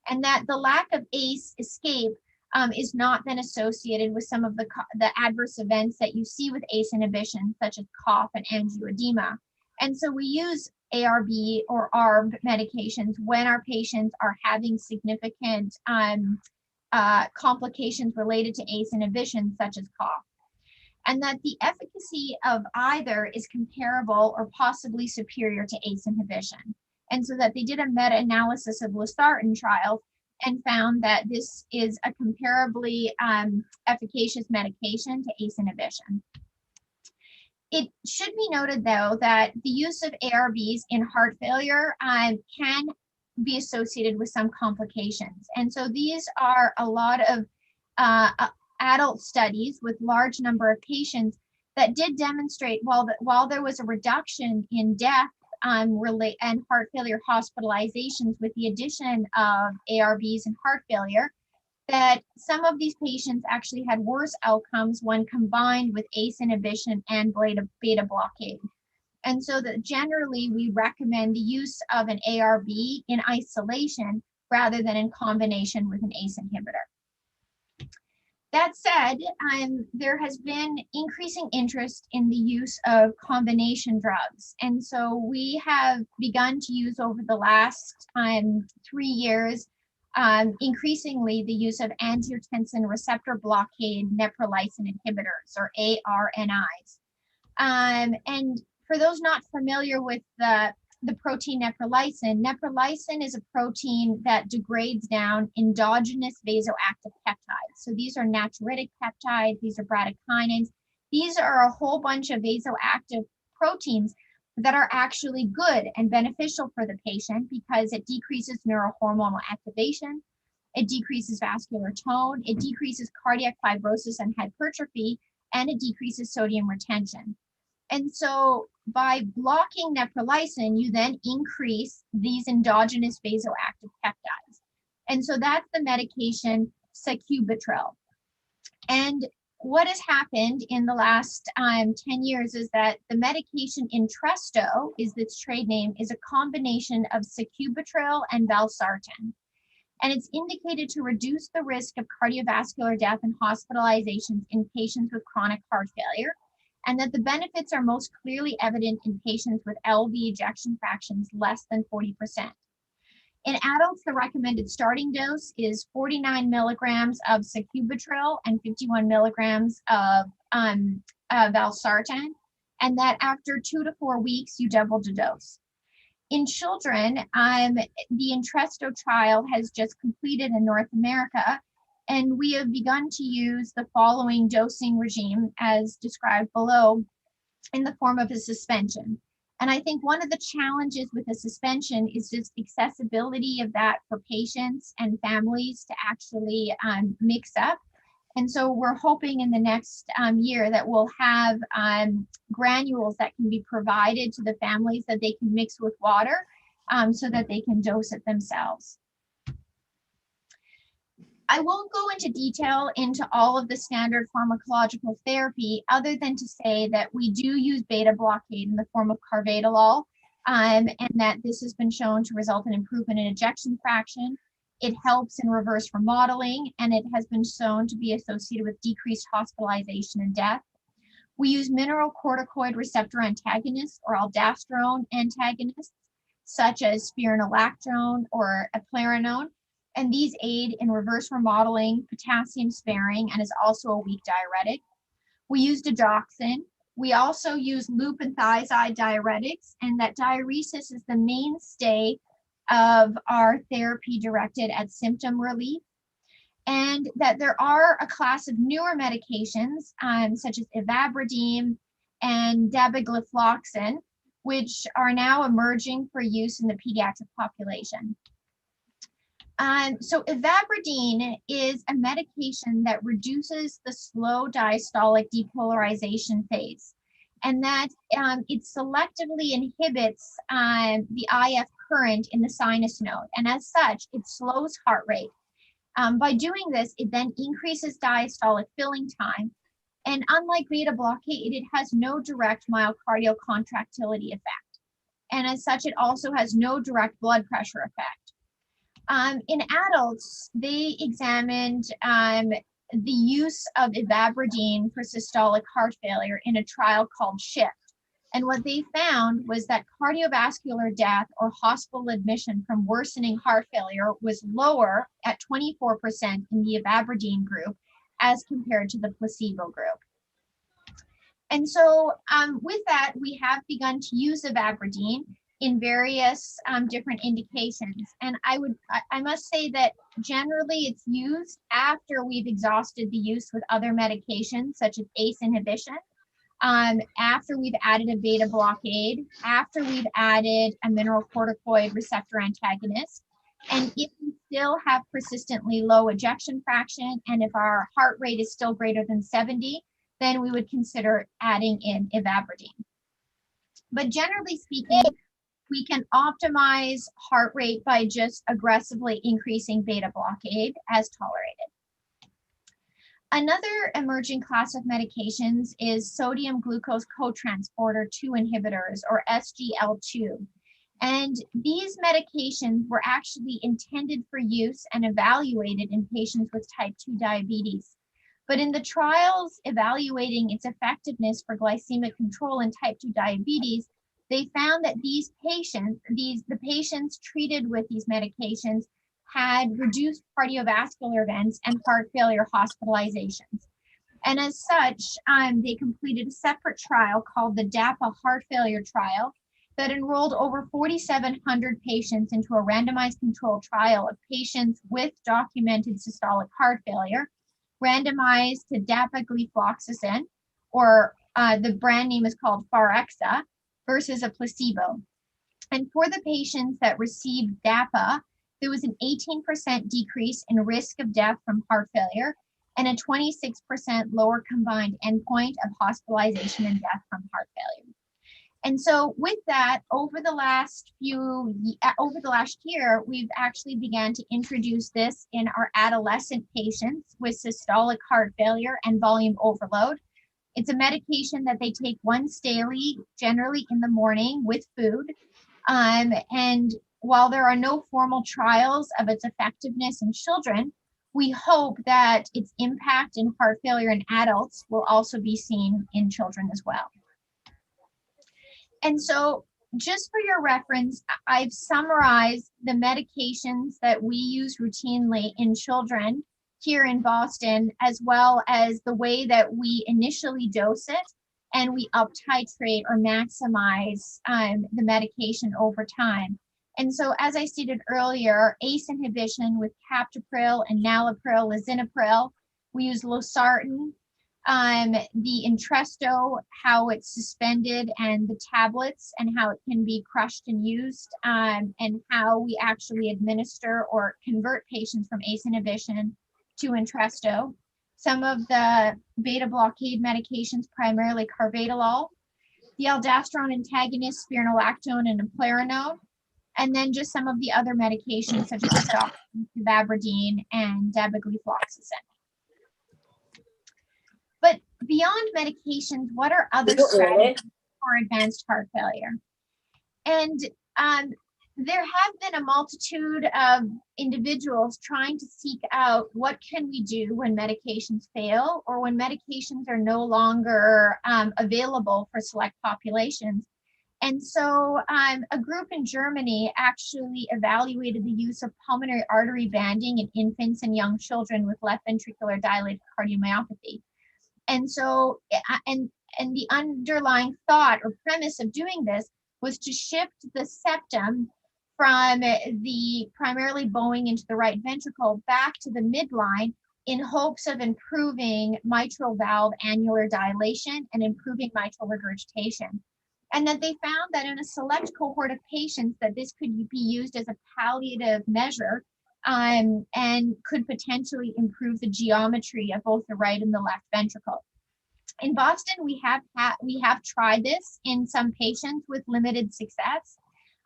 And that the lack of ACE escape is not then associated with some of the adverse events that you see with ACE inhibition, such as cough and angioedema. And so we use ARB or ARB medications when our patients are having significant complications related to ACE inhibition, such as cough. And that the efficacy of either is comparable or possibly superior to ACE inhibition. And so that they did a meta-analysis of losartan trials and found that this is a comparably efficacious medication to ACE inhibition. It should be noted, though, that the use of ARBs in heart failure can be associated with some complications. And so these are a lot of adult studies with large number of patients that did demonstrate while there was a reduction in death and heart failure hospitalizations with the addition of ARBs in heart failure, that some of these patients actually had worse outcomes when combined with ACE inhibition and beta blockade. And so that generally we recommend the use of an ARB in isolation rather than in combination with an ACE inhibitor. That said, there has been increasing interest in the use of combination drugs. And so we have begun to use over the last 3 years increasingly the use of angiotensin receptor blockade neprilysin inhibitors, or ARNIs. And for those not familiar with the protein neprilysin is a protein that degrades down endogenous vasoactive peptides. So these are natriuretic peptides, these are bradykinins. These are a whole bunch of vasoactive proteins that are actually good and beneficial for the patient because it decreases neurohormonal activation, it decreases vascular tone, it decreases cardiac fibrosis and hypertrophy, and it decreases sodium retention. And so by blocking neprilysin, you then increase these endogenous vasoactive peptides. And so that's the medication sacubitril. And what has happened in the last 10 years is that the medication Entresto, is its trade name, is a combination of sacubitril and valsartan. And it's indicated to reduce the risk of cardiovascular death and hospitalizations in patients with chronic heart failure, and that the benefits are most clearly evident in patients with LV ejection fractions less than 40%. In adults, the recommended starting dose is 49 milligrams of sacubitril and 51 milligrams of valsartan, and that after 2 to 4 weeks, you double the dose. In children, the Entresto trial has just completed in North America, and we have begun to use the following dosing regime as described below in the form of a suspension. And I think one of the challenges with a suspension is just accessibility of that for patients and families to actually mix up. And so we're hoping in the next year that we'll have granules that can be provided to the families that they can mix with water so that they can dose it themselves. I won't go into detail into all of the standard pharmacological therapy other than to say that we do use beta blockade in the form of carvedilol, and that this has been shown to result in improvement in ejection fraction. It helps in reverse remodeling, and it has been shown to be associated with decreased hospitalization and death. We use mineralocorticoid receptor antagonists or aldosterone antagonists, such as spironolactone or eplerenone, and these aid in reverse remodeling, potassium sparing, and is also a weak diuretic. We use digoxin. We also use loop and thiazide diuretics, and that diuresis is the mainstay of our therapy directed at symptom relief. And that there are a class of newer medications, such as ivabradine and dapagliflozin, which are now emerging for use in the pediatric population. So ivabradine is a medication that reduces the slow diastolic depolarization phase, and that it selectively inhibits the IF current in the sinus node, and as such, it slows heart rate. By doing this, it then increases diastolic filling time, and unlike beta blockade, it has no direct myocardial contractility effect, and as such, it also has no direct blood pressure effect. In adults, they examined the use of ivabradine for systolic heart failure in a trial called SHIFT. And what they found was that cardiovascular death or hospital admission from worsening heart failure was lower at 24% in the ivabradine group as compared to the placebo group. And so with that, we have begun to use ivabradine in various different indications. And I must say that generally it's used after we've exhausted the use with other medications such as ACE inhibition, after we've added a beta blockade, after we've added a mineralocorticoid receptor antagonist. And if we still have persistently low ejection fraction, and if our heart rate is still greater than 70, then we would consider adding in ivabradine. But generally speaking, we can optimize heart rate by just aggressively increasing beta blockade as tolerated. Another emerging class of medications is sodium glucose cotransporter 2 inhibitors, or SGL2. And these medications were actually intended for use and evaluated in patients with type 2 diabetes. But in the trials evaluating its effectiveness for glycemic control in type 2 diabetes, they found that these patients, the patients treated with these medications had reduced cardiovascular events and heart failure hospitalizations. And as such, they completed a separate trial called the Dapa heart failure trial that enrolled over 4,700 patients into a randomized controlled trial of patients with documented systolic heart failure, randomized to dapagliflozin, or the brand name is called Pharaxa, versus a placebo. And for the patients that received Dapa, there was an 18% decrease in risk of death from heart failure and a 26% lower combined endpoint of hospitalization and death from heart failure. And so with that, over the last year, we've actually began to introduce this in our adolescent patients with systolic heart failure and volume overload. It's a medication that they take once daily, generally in the morning with food. And while there are no formal trials of its effectiveness in children, we hope that its impact in heart failure in adults will also be seen in children as well. And so just for your reference, I've summarized the medications that we use routinely in children here in Boston, as well as the way that we initially dose it and we up-titrate or maximize the medication over time. And so as I stated earlier, ACE inhibition with captopril and nalopril, lisinopril, we use losartan, the Entresto, how it's suspended, and the tablets and how it can be crushed and used, and how we actually administer or convert patients from ACE inhibition to Entresto. Some of the beta blockade medications, primarily carvedilol, the aldosterone antagonists, spironolactone and eplerenone, and then just some of the other medications such as ivabradine and dapagliflozin. But beyond medications, what are other strategies for advanced heart failure? And there have been a multitude of individuals trying to seek out what can we do when medications fail or when medications are no longer available for select populations. And so a group in Germany actually evaluated the use of pulmonary artery banding in infants and young children with left ventricular dilated cardiomyopathy. And so, and the underlying thought or premise of doing this was to shift the septum from the primarily bowing into the right ventricle back to the midline in hopes of improving mitral valve annular dilation and improving mitral regurgitation. And that they found that in a select cohort of patients that this could be used as a palliative measure and could potentially improve the geometry of both the right and the left ventricle. In Boston, we have tried this in some patients with limited success.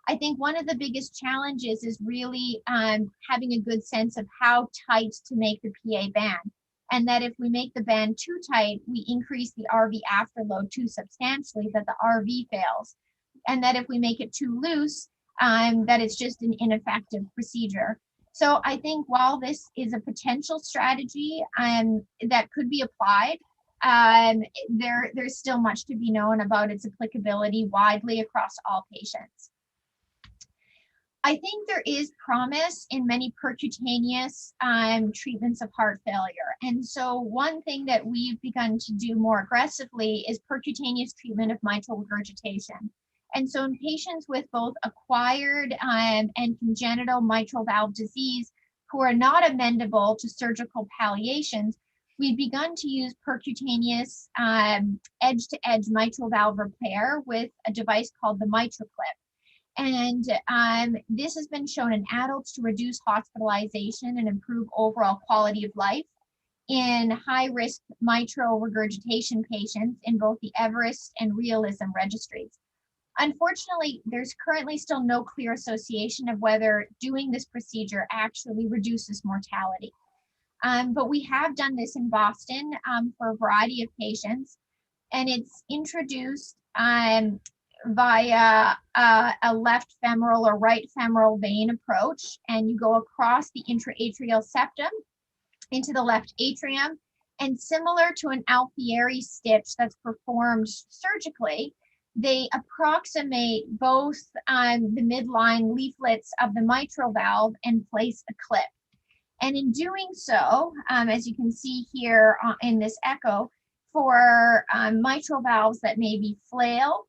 I think one of the biggest challenges is really having a good sense of how tight to make the PA band. And that if we make the band too tight, we increase the RV afterload too substantially that the RV fails. And that if we make it too loose, that it's just an ineffective procedure. So I think while this is a potential strategy that could be applied, there's still much to be known about its applicability widely across all patients. I think there is promise in many percutaneous treatments of heart failure. And so one thing that we've begun to do more aggressively is percutaneous treatment of mitral regurgitation. And so in patients with both acquired and congenital mitral valve disease who are not amenable to surgical palliations, we've begun to use percutaneous edge-to-edge mitral valve repair with a device called the MitraClip. And this has been shown in adults to reduce hospitalization and improve overall quality of life in high-risk mitral regurgitation patients in both the Everest and Realism registries. Unfortunately, there's currently still no clear association of whether doing this procedure actually reduces mortality. But we have done this in Boston for a variety of patients, and it's introduced via a left femoral or right femoral vein approach, and you go across the intraatrial septum into the left atrium, and similar to an Alfieri stitch that's performed surgically, they approximate both the midline leaflets of the mitral valve and place a clip. And in doing so, as you can see here in this echo, for mitral valves that may be flail,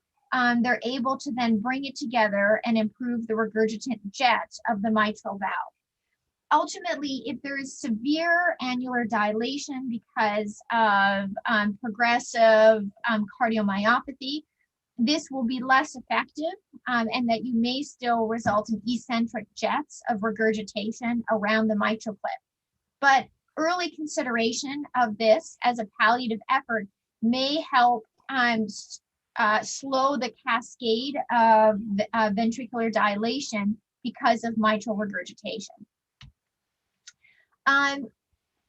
they're able to then bring it together and improve the regurgitant jet of the mitral valve. Ultimately, if there is severe annular dilation because of progressive cardiomyopathy, this will be less effective and that you may still result in eccentric jets of regurgitation around the mitral clip. But early consideration of this as a palliative effort may help slow the cascade of ventricular dilation because of mitral regurgitation.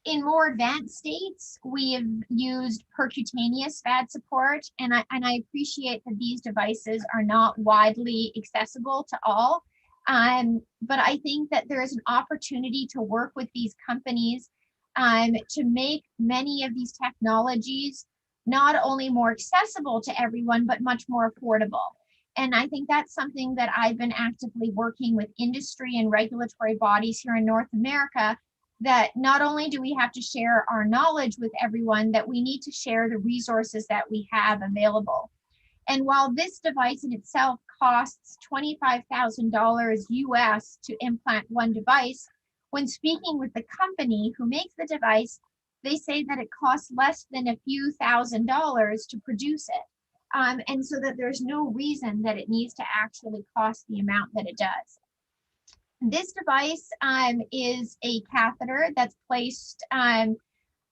In more advanced states, we have used percutaneous VAD support, and I appreciate that these devices are not widely accessible to all. But I think that there is an opportunity to work with these companies to make many of these technologies not only more accessible to everyone, but much more affordable. And I think that's something that I've been actively working with industry and regulatory bodies here in North America, that not only do we have to share our knowledge with everyone, that we need to share the resources that we have available. And while this device in itself costs $25,000 US to implant one device, when speaking with the company who makes the device, they say that it costs less than a few $1,000s to produce it. And so that there's no reason that it needs to actually cost the amount that it does. This device is a catheter that's placed in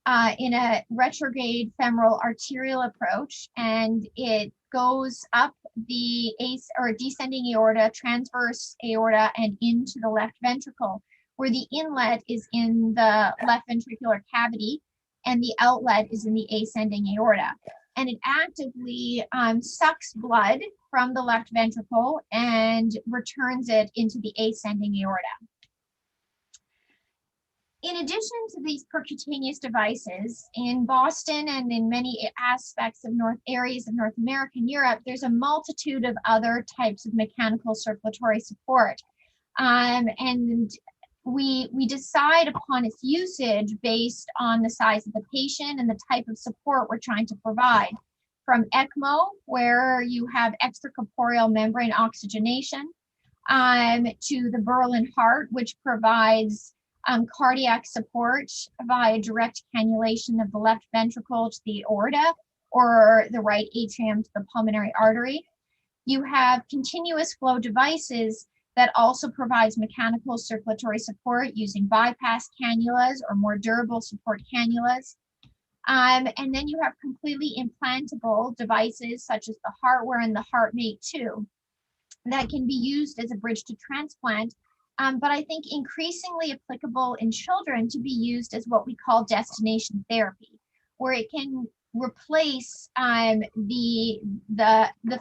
a retrograde femoral arterial approach, and it goes up the descending aorta, transverse aorta, and into the left ventricle, where the inlet is in the left ventricular cavity and the outlet is in the ascending aorta. And it actively sucks blood from the left ventricle and returns it into the ascending aorta. In addition to these percutaneous devices, in Boston and in many aspects of areas of North America and Europe, there's a multitude of other types of mechanical circulatory support. And we decide upon its usage based on the size of the patient and the type of support we're trying to provide. From ECMO, where you have extracorporeal membrane oxygenation, to the Berlin heart, which provides cardiac support via direct cannulation of the left ventricle to the aorta or the right atrium to the pulmonary artery. You have continuous flow devices that also provides mechanical circulatory support using bypass cannulas or more durable support cannulas. And then you have completely implantable devices such as the HeartWare and the HeartMate 2 that can be used as a bridge to transplant, but I think increasingly applicable in children to be used as what we call destination therapy, where it can replace the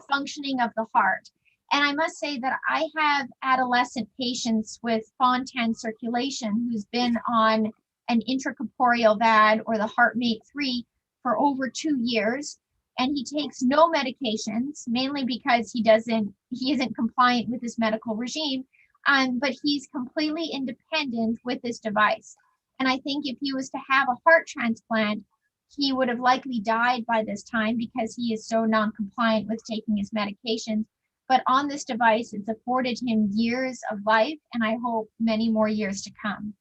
functioning of the heart. And I must say that I have adolescent patients with Fontan circulation who's been on an intracorporeal VAD or the HeartMate 3 for over 2 years, and he takes no medications, mainly because he isn't compliant with this medical regime, but he's completely independent with this device. And I think if he was to have a heart transplant, he would have likely died by this time because he is so non-compliant with taking his medications. But on this device, it's afforded him years of life, and I hope many more years to come.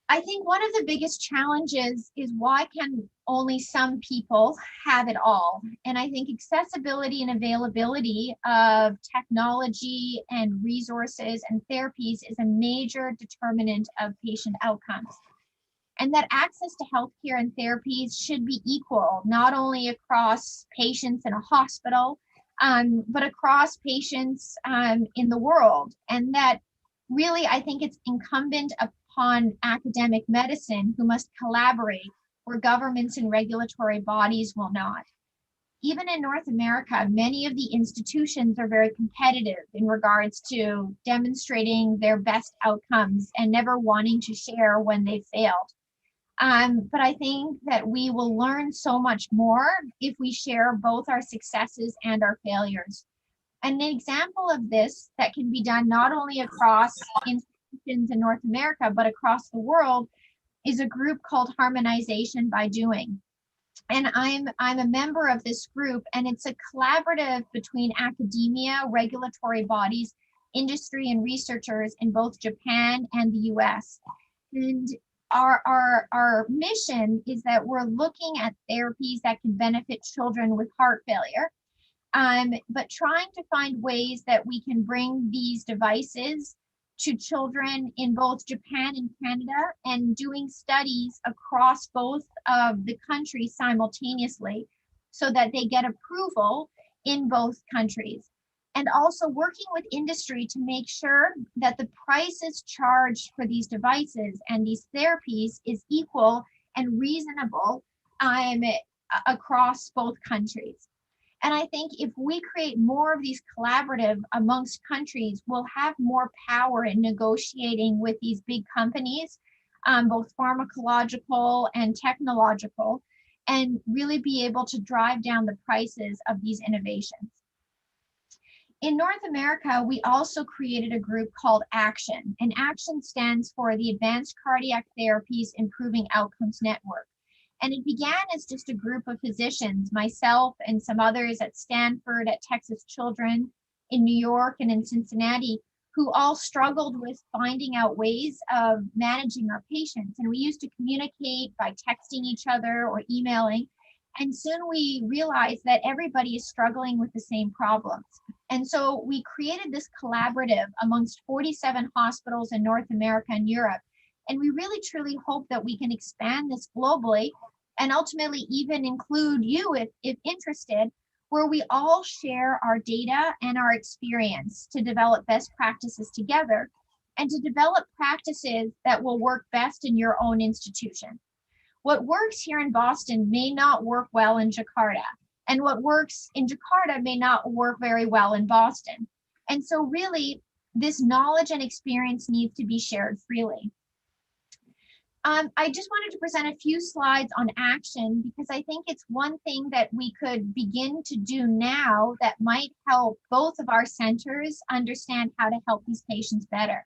I think one of the biggest challenges is why can only some people have it all? And I think accessibility and availability of technology and resources and therapies is a major determinant of patient outcomes. And that access to healthcare and therapies should be equal, not only across patients in a hospital, but across patients in the world. And that really, I think it's incumbent upon academic medicine, who must collaborate where governments and regulatory bodies will not. Even in North America, many of the institutions are very competitive in regards to demonstrating their best outcomes and never wanting to share when they failed. But I think that we will learn so much more if we share both our successes and our failures. And an example of this that can be done not only across institutions in North America, but across the world, is a group called Harmonization by Doing. And I'm a member of this group, and it's a collaborative between academia, regulatory bodies, industry, and researchers in both Japan and the US. And our mission is that we're looking at therapies that can benefit children with heart failure, but trying to find ways that we can bring these devices to children in both Japan and Canada, and doing studies across both of the countries simultaneously, so that they get approval in both countries. And also working with industry to make sure that the prices charged for these devices and these therapies is equal and reasonable across both countries. And I think if we create more of these collaborative amongst countries, we'll have more power in negotiating with these big companies, both pharmacological and technological, and really be able to drive down the prices of these innovations. In North America, we also created a group called ACTION, and ACTION stands for the Advanced Cardiac Therapies Improving Outcomes Network. And it began as just a group of physicians, myself and some others at Stanford, at Texas Children, in New York and in Cincinnati, who all struggled with finding out ways of managing our patients. And we used to communicate by texting each other or emailing. And soon we realized that everybody is struggling with the same problems. And so we created this collaborative amongst 47 hospitals in North America and Europe. And we really truly hope that we can expand this globally and ultimately even include you if interested, where we all share our data and our experience to develop best practices together and to develop practices that will work best in your own institution. What works here in Boston may not work well in Jakarta, and what works in Jakarta may not work very well in Boston. And so really, this knowledge and experience needs to be shared freely. I just wanted to present a few slides on ACTION because I think it's one thing that we could begin to do now that might help both of our centers understand how to help these patients better.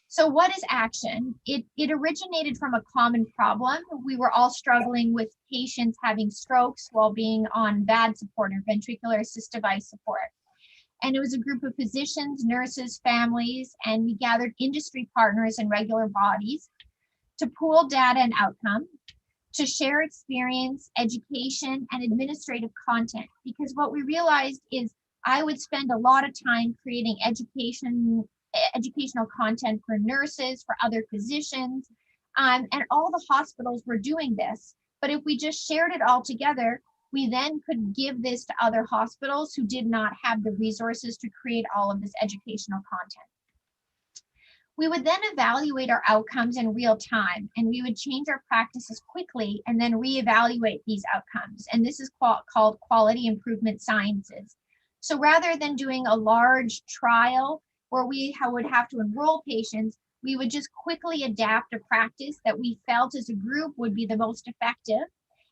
So what is ACTION? It originated from a common problem. We were all struggling with patients having strokes while being on VAD support or ventricular assist device support. And it was a group of physicians, nurses, families, and we gathered industry partners and regular bodies to pool data and outcome, to share experience, education, and administrative content. Because what we realized is I would spend a lot of time creating educational content for nurses, for other physicians, and all the hospitals were doing this. But if we just shared it all together, we then could give this to other hospitals who did not have the resources to create all of this educational content. We would then evaluate our outcomes in real time, and we would change our practices quickly and then reevaluate these outcomes. And this is called quality improvement sciences. So rather than doing a large trial where we would have to enroll patients, we would just quickly adapt a practice that we felt as a group would be the most effective.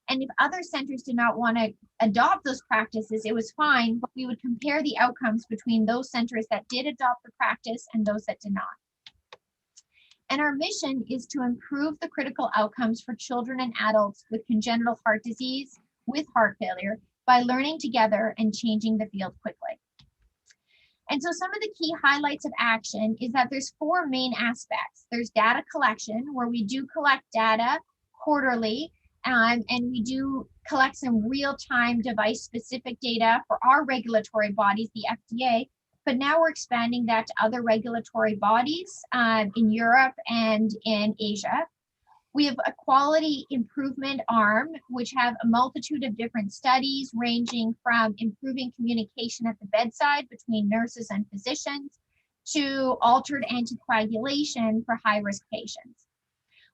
And if other centers did not want to adopt those practices, it was fine, but we would compare the outcomes between those centers that did adopt the practice and those that did not. And our mission is to improve the critical outcomes for children and adults with congenital heart disease, with heart failure, by learning together and changing the field quickly. And so some of the key highlights of ACTION is that there's four main aspects. There's data collection, where we do collect data quarterly, and we do collect some real-time device-specific data for our regulatory bodies, the FDA, but now we're expanding that to other regulatory bodies in Europe and in Asia. We have a quality improvement arm, which have a multitude of different studies ranging from improving communication at the bedside between nurses and physicians to altered anticoagulation for high-risk patients.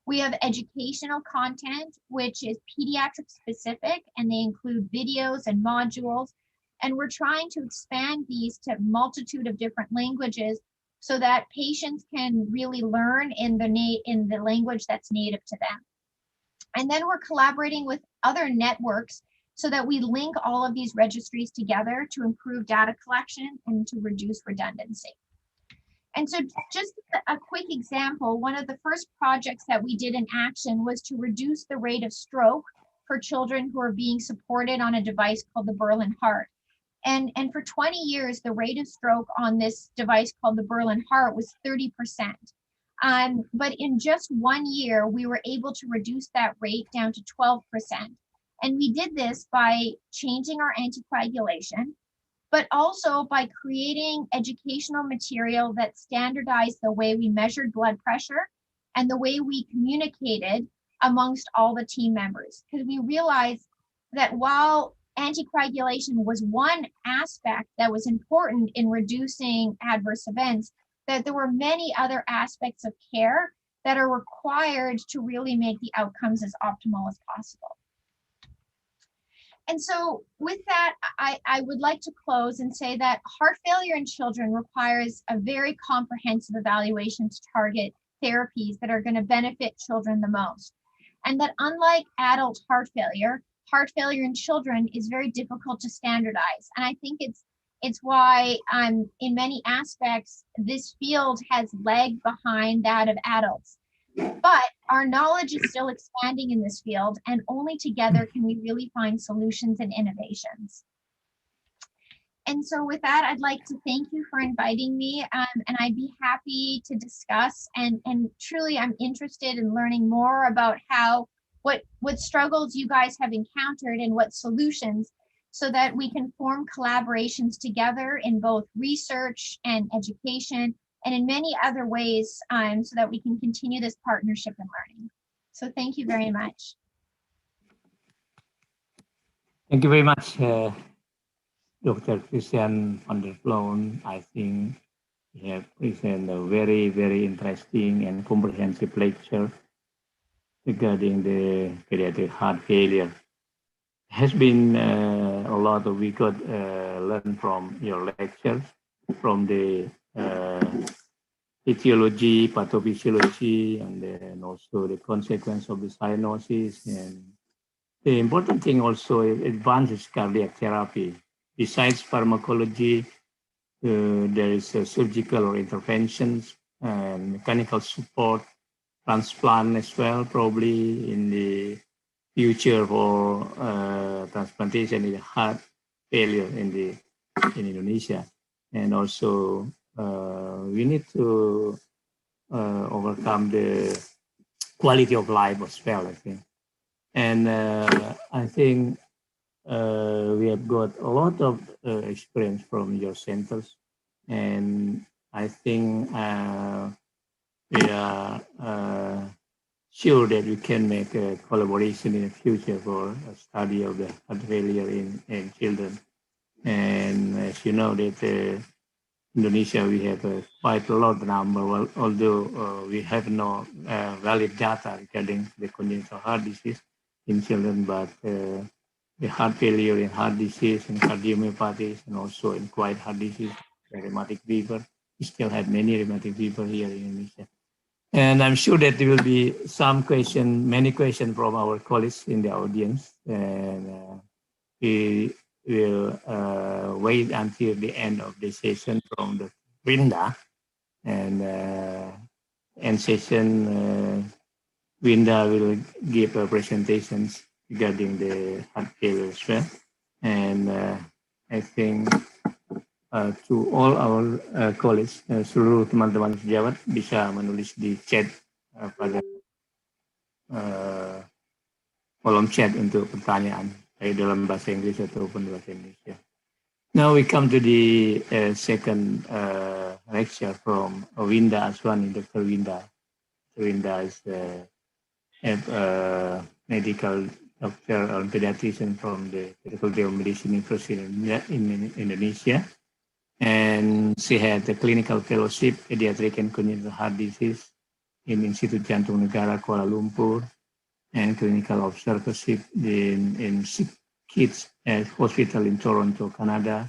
We have educational content, which is pediatric specific, and they include videos and modules. And we're trying to expand these to a multitude of different languages so that patients can really learn in the language that's native to them. And then we're collaborating with other networks so that we link all of these registries together to improve data collection and to reduce redundancy. And so just a quick example, one of the first projects that we did in ACTION was to reduce the rate of stroke for children who are being supported on a device called the Berlin Heart. And for 20 years, the rate of stroke on this device called the Berlin Heart was 30%. But in just 1 year, we were able to reduce that rate down to 12%. And we did this by changing our anticoagulation, but also by creating educational material that standardized the way we measured blood pressure and the way we communicated amongst all the team members. Because we realized that while anticoagulation was one aspect that was important in reducing adverse events, that there were many other aspects of care that are required to really make the outcomes as optimal as possible. And so with that, I would like to close and say that heart failure in children requires a very comprehensive evaluation to target therapies that are going to benefit children the most. And that unlike adult heart failure in children is very difficult to standardize. And I think it's why in many aspects, this field has lagged behind that of adults. But our knowledge is still expanding in this field, and only together can we really find solutions and innovations. And so with that, I'd like to thank you for inviting me, and I'd be happy to discuss. And truly, I'm interested in learning more about what struggles you guys have encountered and what solutions, so that we can form collaborations together in both research and education, and in many other ways, so that we can continue this partnership and learning. So thank you very much. Thank you very much, Dr. Christian van der Vloon. I think you have presented a very, very interesting and comprehensive lecture regarding the pediatric heart failure. Has been a lot of we could learn from your lectures, from the etiology, pathophysiology, and then also the consequence of the cyanosis. And the important thing also is advances cardiac therapy. Besides pharmacology, there is surgical or interventions and mechanical support, transplant as well, probably in the future for transplantation in heart failure in Indonesia. And also we need to overcome the quality of life as well, I think. And I think we have got a lot of experience from your centers, and I think we are sure that we can make a collaboration in the future for a study of the heart failure in children. And as you know, that Indonesia, we have quite a lot number, well, although we have no valid data regarding the congenital heart disease in children, but the heart failure in heart disease and cardiomyopathies, and also in quiet heart disease, rheumatic fever. We still have many rheumatic fever here in Indonesia. And I'm sure that there will be many questions from our colleagues in the audience. And we will wait until the end of the session from the Bunda. And end session, Bunda will give presentations regarding the heart failure as well. And I think to all our colleagues, seluruh teman-teman sejawat bisa menulis di chat pada kolom chat untuk pertanyaan, baik dalam bahasa Inggris ataupun bahasa Indonesia. Now we come to the second lecture from Winda Aswani, Dr. Winda. Winda is a medical doctor or pediatrician from the Faculty of Medicine University in Indonesia. And she had a clinical fellowship, pediatric and congenital heart disease in Institut Jantung Negara Kuala Lumpur, and clinical observership in Sick Kids Hospital in Toronto, Canada,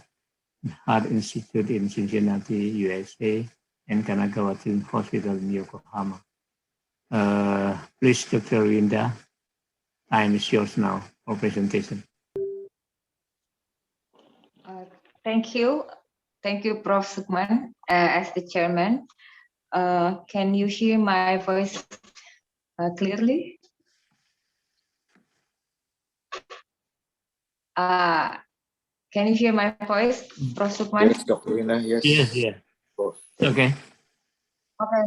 Heart Institute in Cincinnati, USA, and Kanagawa Children's Hospital in Yokohama. Please, Dr. Winda, time is yours now for presentation. Thank you. Thank you, Prof. Sukman, as the chairman. Can you hear my voice clearly? Can you hear my voice, Prof. Sukman? Yes, Dr. Winda, yes. Yes, yeah. Okay. Okay.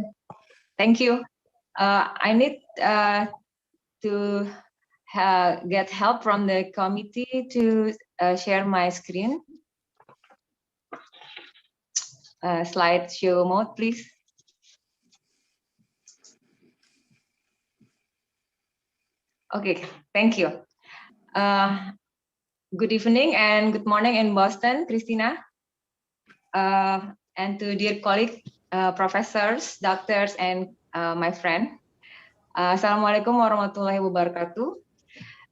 Thank you. I need to get help from the committee to share my screen. Slideshow mode, please. Okay, thank you. Good evening and good morning in Boston, Christina. And to dear colleagues, professors, doctors, and my friend. Assalamualaikum warahmatullahi wabarakatuh.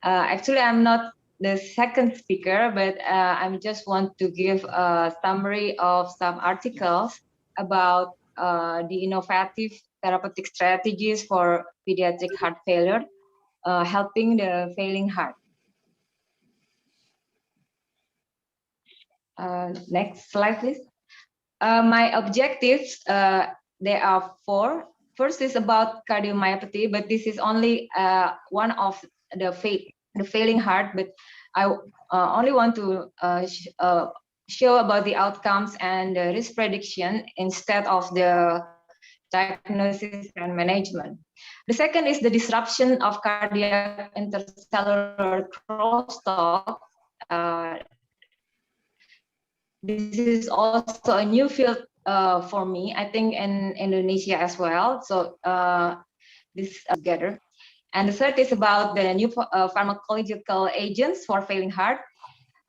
Actually, I'm not the second speaker, but I just want to give a summary of some articles about the innovative therapeutic strategies for pediatric heart failure, helping the failing heart. Next slide, please. My objectives, there are 4. First is about cardiomyopathy, but this is only one of the failing heart, but I only want to show about the outcomes and the risk prediction instead of the diagnosis and management. The second is the disruption of cardiac intercellular crosstalk. This is also a new field for me, I think in Indonesia as well. So this together. And the third is about the new pharmacological agents for failing heart.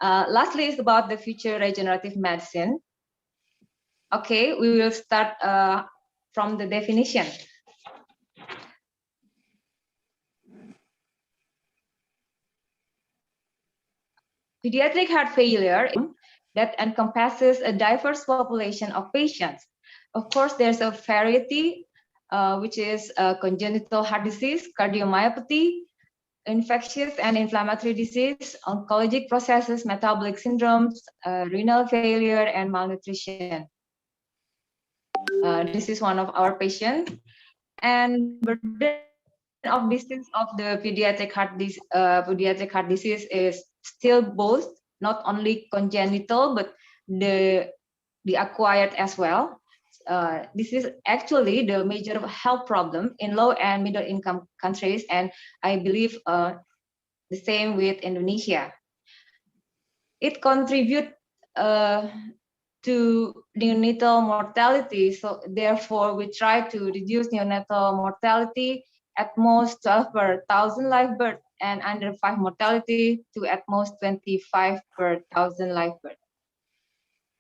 Lastly is about the future regenerative medicine. Okay, we will start from the definition. Pediatric heart failure that encompasses a diverse population of patients. Of course, there's a variety, which is congenital heart disease, cardiomyopathy, infectious and inflammatory disease, oncologic processes, metabolic syndromes, renal failure, and malnutrition. This is one of our patients. And burden of disease of the pediatric heart disease is still both, not only congenital, but the acquired as well. This is actually the major health problem in low and middle income countries, and I believe the same with Indonesia. It contributes to neonatal mortality, so therefore we try to reduce neonatal mortality at most 12 per 1,000 live birth, and under 5 mortality to at most 25 per 1,000 live birth.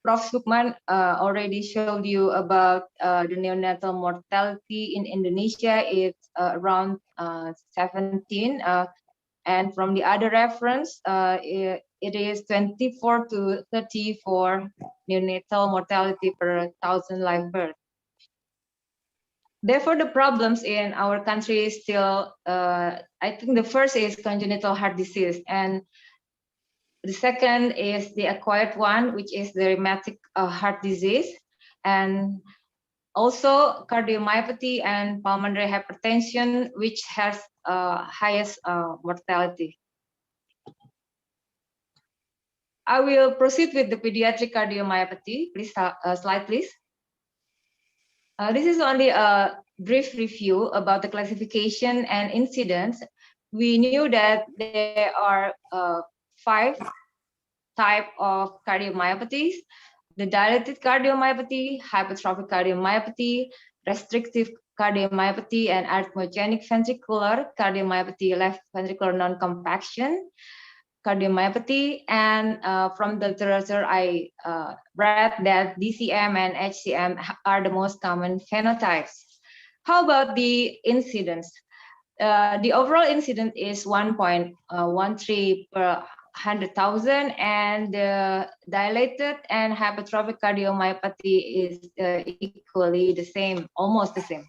Prof. Sukman already showed you about the neonatal mortality in Indonesia. It's around 17, and from the other reference, it is 24 to 30 for neonatal mortality per 1,000 live birth. Therefore, the problems in our country is still, I think the first is congenital heart disease, and the second is the acquired one, which is the rheumatic heart disease, and also cardiomyopathy and pulmonary hypertension, which has highest mortality. I will proceed with the pediatric cardiomyopathy. Please, slide, please. This is only a brief review about the classification and incidence. We knew that there are 5 types of cardiomyopathies: the dilated cardiomyopathy, hypertrophic cardiomyopathy, restrictive cardiomyopathy, and arrhythmogenic ventricular cardiomyopathy, left ventricular non-compaction cardiomyopathy. And from the literature, I read that DCM and HCM are the most common phenotypes. How about the incidence? The overall incidence is 1.13 per 100,000, and the dilated and hypertrophic cardiomyopathy is equally the same, almost the same.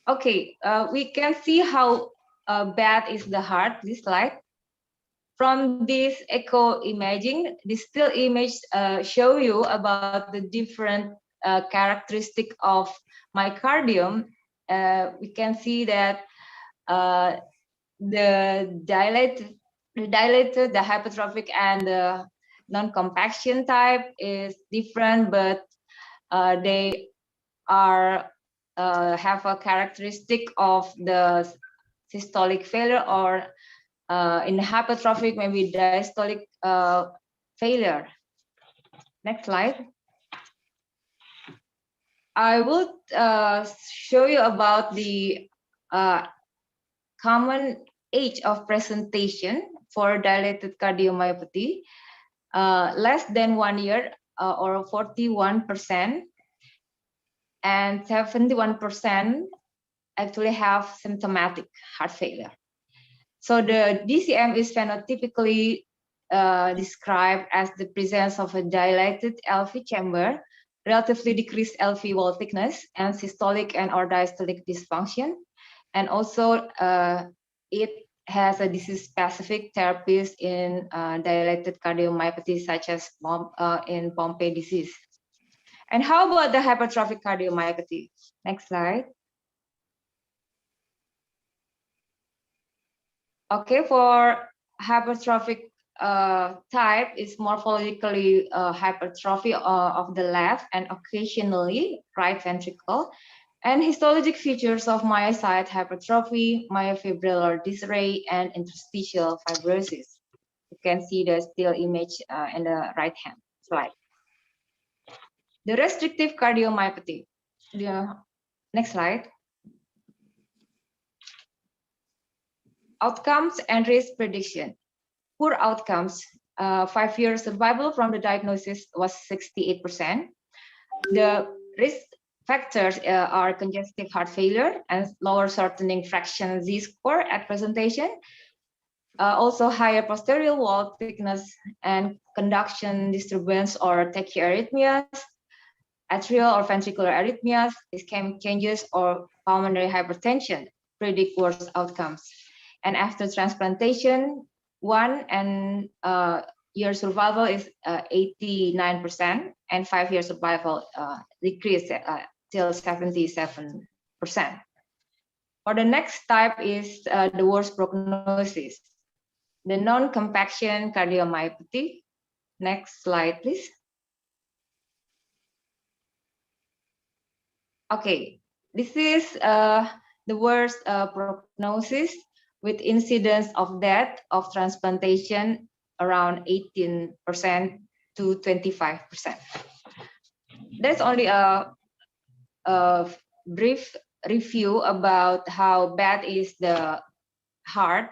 Okay, we can see how bad is the heart, this slide. From this echo imaging, this still image show you about the different characteristic of myocardium. We can see that the dilated, the hypertrophic, and the non-compaction type is different, but they are have a characteristic of the systolic failure, or in the hypertrophic, maybe diastolic failure. Next slide. I will show you about the common age of presentation for dilated cardiomyopathy, less than 1 year or 41%, and 71% actually have symptomatic heart failure. So the DCM is phenotypically described as the presence of a dilated LV chamber, relatively decreased LV wall thickness, and systolic and or diastolic dysfunction. And also it has a disease-specific therapies in dilated cardiomyopathy, such as in Pompe disease. And how about the hypertrophic cardiomyopathy? Next slide. Okay, for hypertrophic type is morphologically hypertrophy of the left and occasionally right ventricle, and histologic features of myocyte hypertrophy, myofibrillar disarray, and interstitial fibrosis. You can see the still image in the right hand slide. The restrictive cardiomyopathy. The next slide. Outcomes and risk prediction. Poor outcomes. 5-year survival from the diagnosis was 68%. The risk factors are congestive heart failure and lower shortening fraction Z-score at presentation. Also higher posterior wall thickness and conduction disturbance or tachyarrhythmias, atrial or ventricular arrhythmias, ischemic changes, or pulmonary hypertension predict worse outcomes. And after transplantation, 1 year survival is 89%, and 5-year survival decreased till 77%. For the next type is the worst prognosis, the non-compaction cardiomyopathy. Next slide, please. Okay, this is the worst prognosis, with incidence of death of transplantation around 18% to 25%. That's only a brief review about how bad is the heart,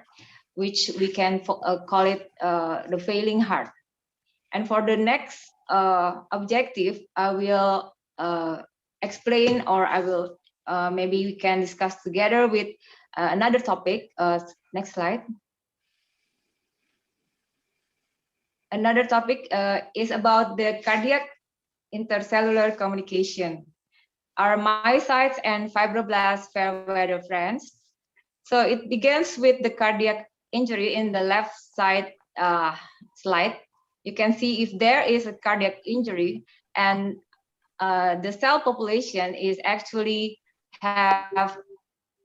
which we can call it the failing heart. And for the next objective, I will explain, or I will maybe we can discuss together with another topic. Next slide. Another topic is about the cardiac intercellular communication. Are myocytes and fibroblasts fair weather friends? So it begins with the cardiac injury in the left side slide. You can see if there is a cardiac injury, and the cell population is actually have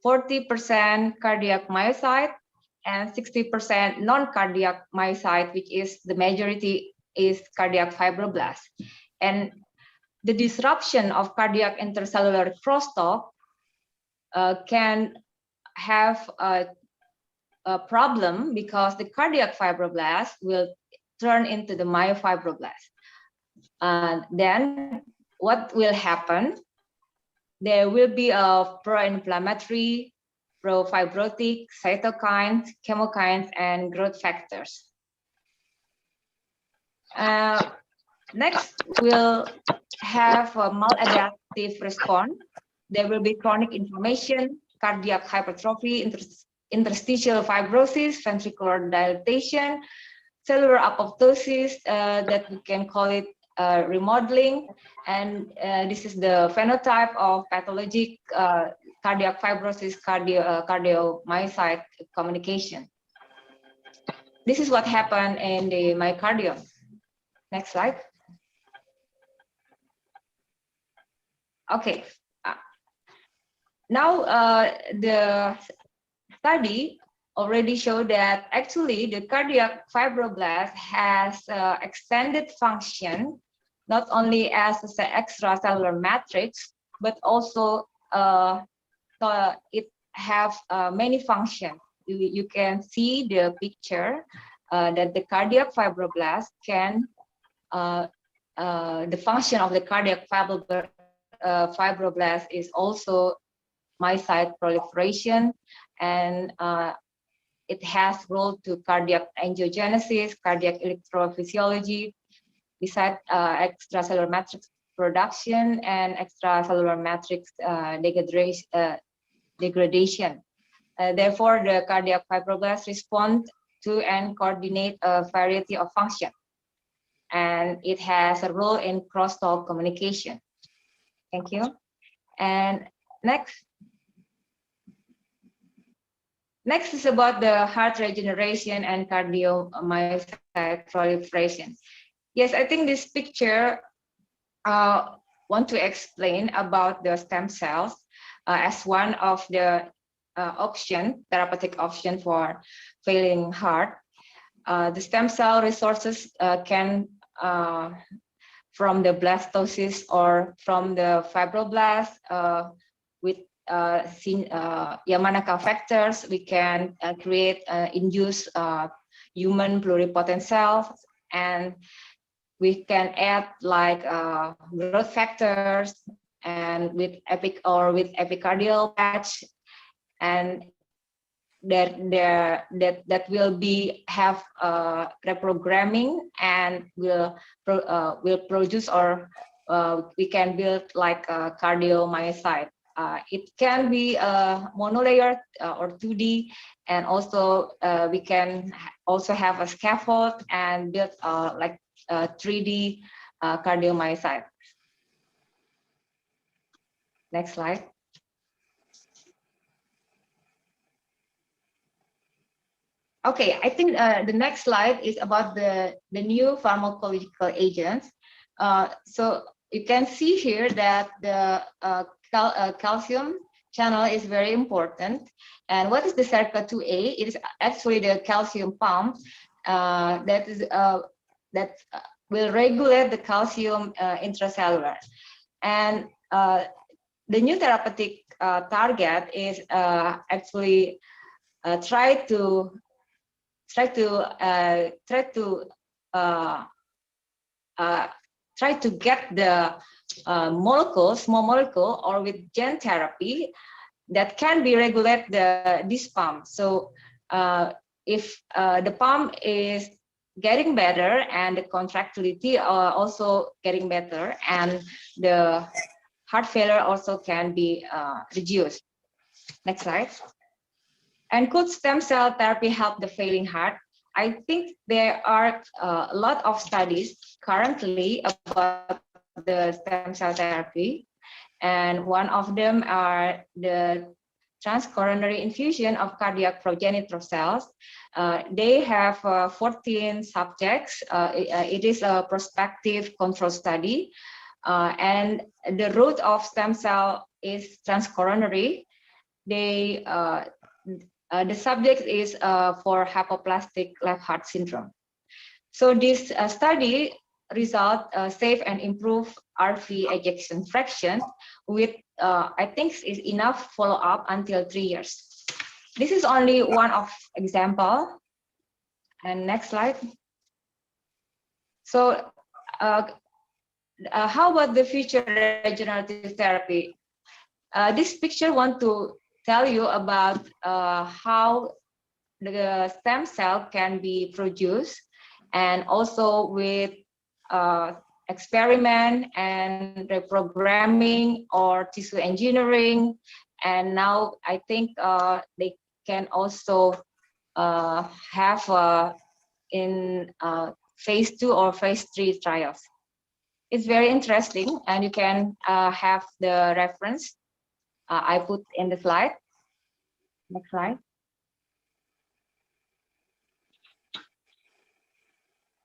40% cardiac myocyte and 60% non-cardiac myocyte, which is the majority is cardiac fibroblast. And the disruption of cardiac intercellular crosstalk can have a problem, because the cardiac fibroblast will turn into the myofibroblast. Then what will happen? There will be a pro-inflammatory, pro-fibrotic, cytokines, chemokines, and growth factors. Next, we'll have a maladaptive response. There will be chronic inflammation, cardiac hypertrophy, interstitial fibrosis, ventricular dilatation, cellular apoptosis, that we can call it remodeling, and this is the phenotype of pathologic cardiac fibrosis, cardiomyocyte communication. This is what happened in the myocardium. Next slide. Okay. Now the study already showed that actually the cardiac fibroblast has extended function, not only as an extracellular matrix, but also it have many functions. You can see the picture that the cardiac fibroblast can, the function of the cardiac fibroblast is also myocyte proliferation and it has role to cardiac angiogenesis, cardiac electrophysiology, besides extracellular matrix production and extracellular matrix degradation. Therefore, the cardiac fibroblasts respond to and coordinate a variety of functions, and it has a role in crosstalk communication. Thank you. And next is about the heart regeneration and cardiomyocyte proliferation. Yes, I think this picture want to explain about the stem cells as one of the therapeutic option for failing heart. The stem cell resources can from the blastocyst or from the fibroblast with Yamanaka factors, we can create induce human pluripotent cells, and we can add like growth factors and with epicardial patch, and that will have reprogramming and will produce, or we can build like a cardiomyocyte. It can be a monolayer or 2D, and also we can also have a scaffold and build like a 3D cardiomyocyte. Next slide. Okay, I think the next slide is about the new pharmacological agents. So you can see here that the calcium channel is very important. And what is the SERCA2A? It is actually the calcium pump that will regulate the calcium intracellular. And the new therapeutic target is actually try to get the small molecule, or with gene therapy that can be regulate this pump. So if the pump is getting better and the contractility are also getting better, and the heart failure also can be reduced. Next slide. And could stem cell therapy help the failing heart? I think there are a lot of studies currently about the stem cell therapy, and one of them are the transcoronary infusion of cardiac progenitor cells. They have 14 subjects. It is a prospective control study, and the route of stem cell is transcoronary. The subject is for hypoplastic left heart syndrome. So this study result safe and improve RV ejection fraction with I think is enough follow up until 3 years. This is only one of example. And next slide. So how about the future regenerative therapy? This picture want to tell you about how the stem cell can be produced, and also with experiment and reprogramming or tissue engineering. And now I think they can also have in phase 2 or phase 3 trials. It's very interesting, and you can have the reference I put in the slide. Next slide.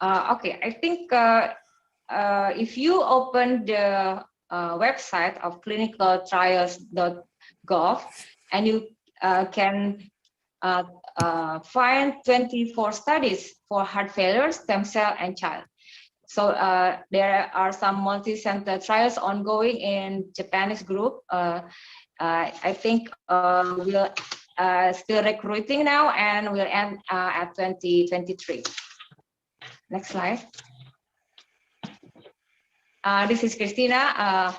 Okay, I think if you open the website of clinicaltrials.gov, and you can find 24 studies for heart failure, stem cell, and child. So there are some multi-center trials ongoing in Japanese group. I think we'll still recruiting now, and will end at 2023. Next slide. This is Christina.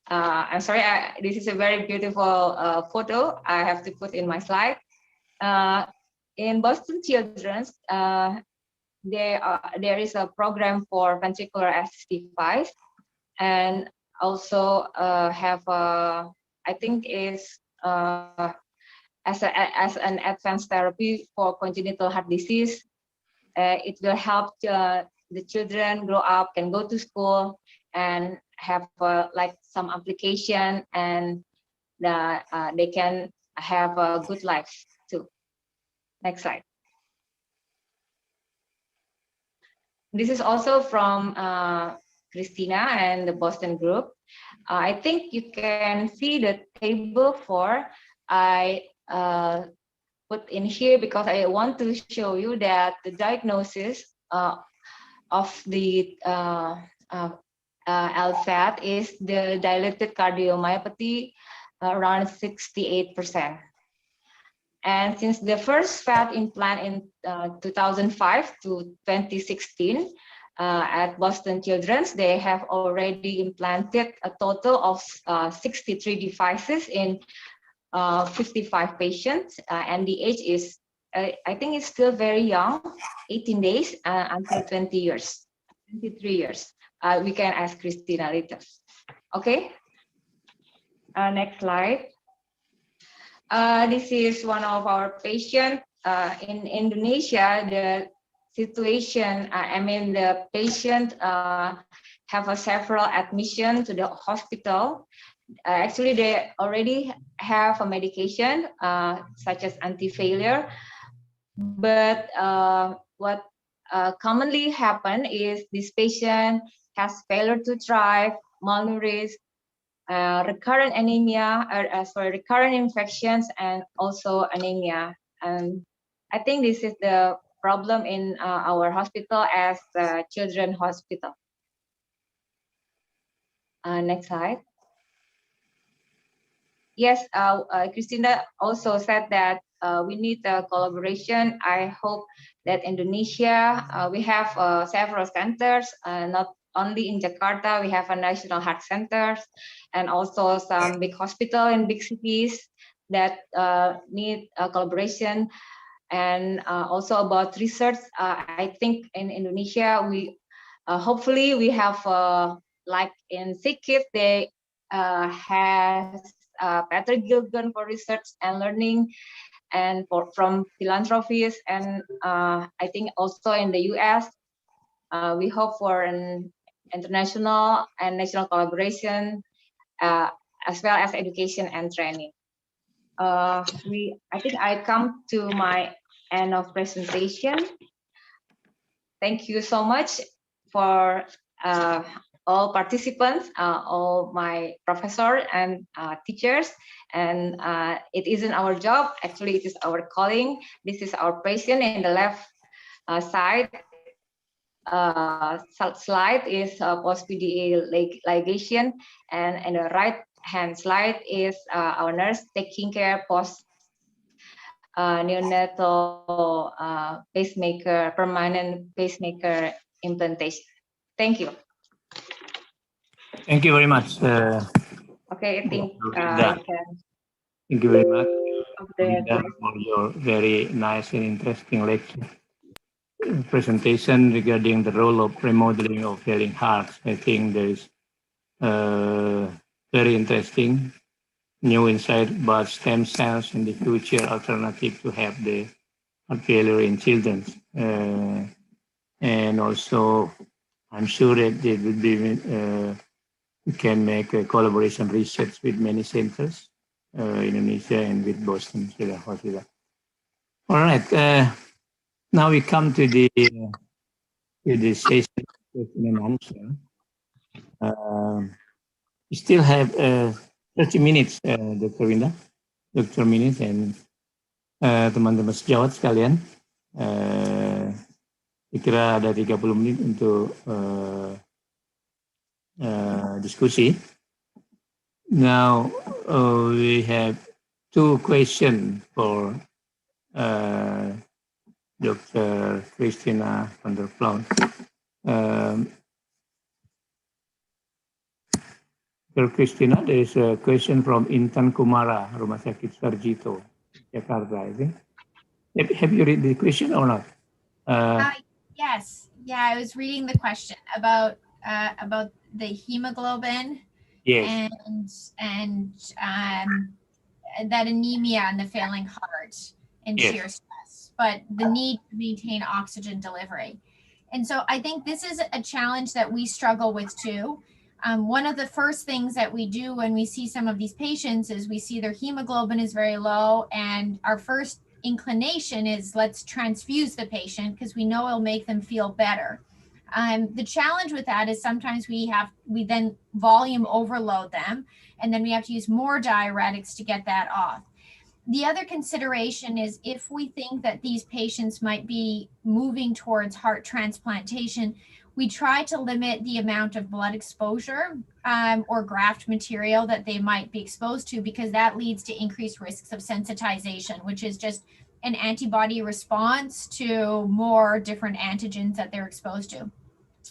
I'm sorry, this is a very beautiful photo I have to put in my slide. in Boston Children's, there is a program for ventricular assist device, and also have I think is as an advanced therapy for congenital heart disease. It will help the children grow up, can go to school, and have like some application, and they can have a good life too. Next slide. This is also from Christina and the Boston group. I think you can see the table 4. I put in here because I want to show you that the diagnosis of the LVAD is the dilated cardiomyopathy, around 68%. And since the first FAD implant in 2005 to 2016 at Boston Children's, they have already implanted a total of 63 devices in 55 patients, and the age is, I think it's still very young, 18 days until 20 years, 23 years. We can ask Christina later. Okay, next slide. This is one of our patients in Indonesia. The situation, I mean, the patient have several admission to the hospital. Actually, they already have a medication such as anti-failure, but what commonly happen is this patient has failure to thrive, malnourished, recurrent anemia, recurrent infections, and also anemia. And I think this is the problem in our hospital as a children's hospital. Next slide. Yes, Christina also said that we need a collaboration. I hope that Indonesia, we have several centers, not only in Jakarta, we have a national heart centers, and also some big hospital in big cities that need a collaboration. And also about research, I think in Indonesia, we hopefully we have like in sick kids, they has Patrick Gilgan for research and learning, and from philanthropies, and I think also in the US, we hope for an international and national collaboration, as well as education and training. I think I come to my end of presentation. Thank you so much for all participants, all my professor and teachers, and it isn't our job, actually it is our calling. This is our patient in the left side. Slide is post-PDA ligation, and in the right hand slide is our nurse taking care post neonatal pacemaker, permanent pacemaker implantation. Thank you. Thank you very much. Okay, I think Thank you very much the for your very nice and interesting lecture presentation regarding the role of remodeling of failing hearts. I think there is very interesting new insight about stem cells and the future alternative to have the heart failure in children. And also, I'm sure that it would be we can make a collaboration research with many centers, Indonesia and with Boston Hospital. All right, now we come to the session question and answer. We still have 30 minutes, Dr. Winda, Dr. Minutes, and teman-teman sejawat sekalian. Saya kira ada 30 menit untuk diskusi. Now we have 2 questions for Dr. Christina van der Ploon. Dr. Christina, there is a question from Intan Kumara, Rumah Sakit Sarjito, Jakarta, I think. Have you read the question or not? Yes. Yeah, I was reading the question about the hemoglobin Yes. and that anemia and the failing heart and Yes. shear stress, but the need to maintain oxygen delivery. And so I think this is a challenge that we struggle with too. One of the first things that we do when we see some of these patients is we see their hemoglobin is very low, and our first inclination is let's transfuse the patient because we know it'll make them feel better. The challenge with that is sometimes we then volume overload them, and then we have to use more diuretics to get that off. The other consideration is if we think that these patients might be moving towards heart transplantation, we try to limit the amount of blood exposure or graft material that they might be exposed to, because that leads to increased risks of sensitization, which is just an antibody response to more different antigens that they're exposed to.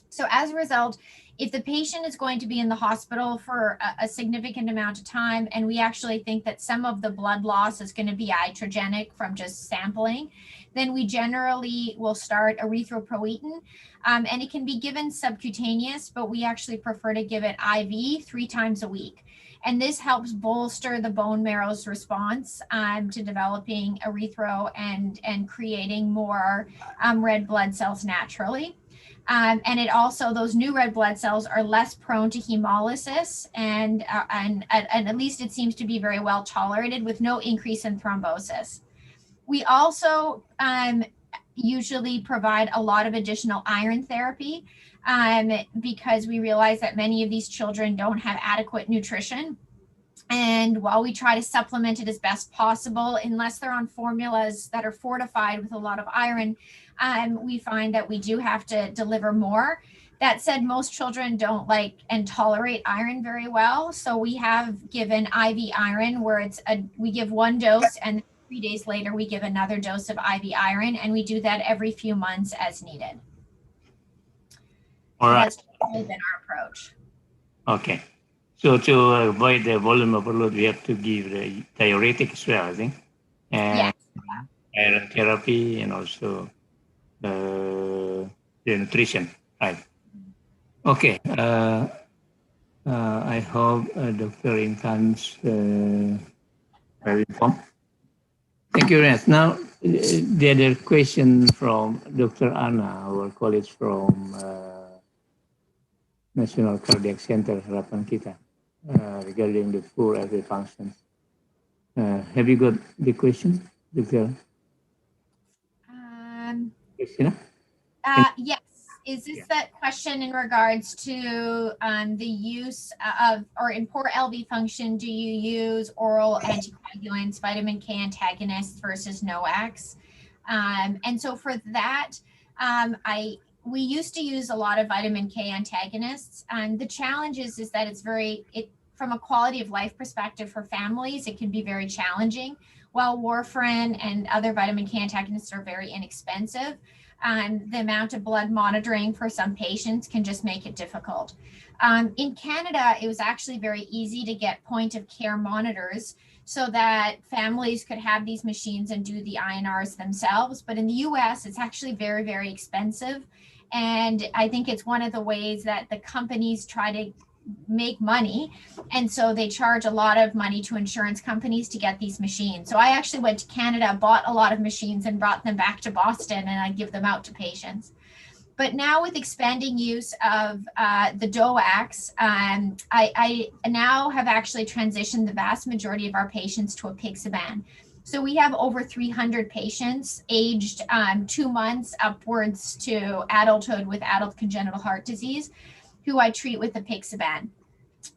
So as a result, if the patient is going to be in the hospital for a significant amount of time, and we actually think that some of the blood loss is going to be iatrogenic from just sampling, then we generally will start erythropoietin, and it can be given subcutaneous, but we actually prefer to give it IV 3 times a week. And this helps bolster the bone marrow's response to developing erythro and creating more red blood cells naturally. And it also, those new red blood cells are less prone to hemolysis, and at least it seems to be very well tolerated with no increase in thrombosis. We also usually provide a lot of additional iron therapy because we realize that many of these children don't have adequate nutrition. And while we try to supplement it as best possible, unless they're on formulas that are fortified with a lot of iron, we find that we do have to deliver more. That said, most children don't like and tolerate iron very well. So we have given IV iron where we give 1 dose and 3 days later we give another dose of IV iron, and we do that every few months as needed. All so right. That's really been our approach. Okay. So to avoid the volume overload, we have to give the diuretic as well, I think, and iron therapy, and also the nutrition, right? Okay. I hope Dr. Intan's well informed. Thank you very much. Now, the other question from Dr. Anna, our colleague from National Cardiac Center, harapan kita, regarding the poor RV functions. Have you got the question, Dr. Christina? Yes. Is this that question in regards to the use of, or in poor LV function, do you use oral anticoagulants, vitamin K antagonists versus NOACs? And so for that, we used to use a lot of vitamin K antagonists. The challenge is that it's from a quality of life perspective for families, it can be very challenging. While warfarin and other vitamin K antagonists are very inexpensive, the amount of blood monitoring for some patients can just make it difficult. In Canada, it was actually very easy to get point of care monitors so that families could have these machines and do the INRs themselves. But in the US, it's actually very, very expensive. And I think it's one of the ways that the companies try to make money. And so they charge a lot of money to insurance companies to get these machines. So I actually went to Canada, bought a lot of machines and brought them back to Boston, and I give them out to patients. But now with expanding use of the DOACs, I now have actually transitioned the vast majority of our patients to apixaban. So we have over 300 patients aged 2 months upwards to adulthood with adult congenital heart disease who I treat with apixaban.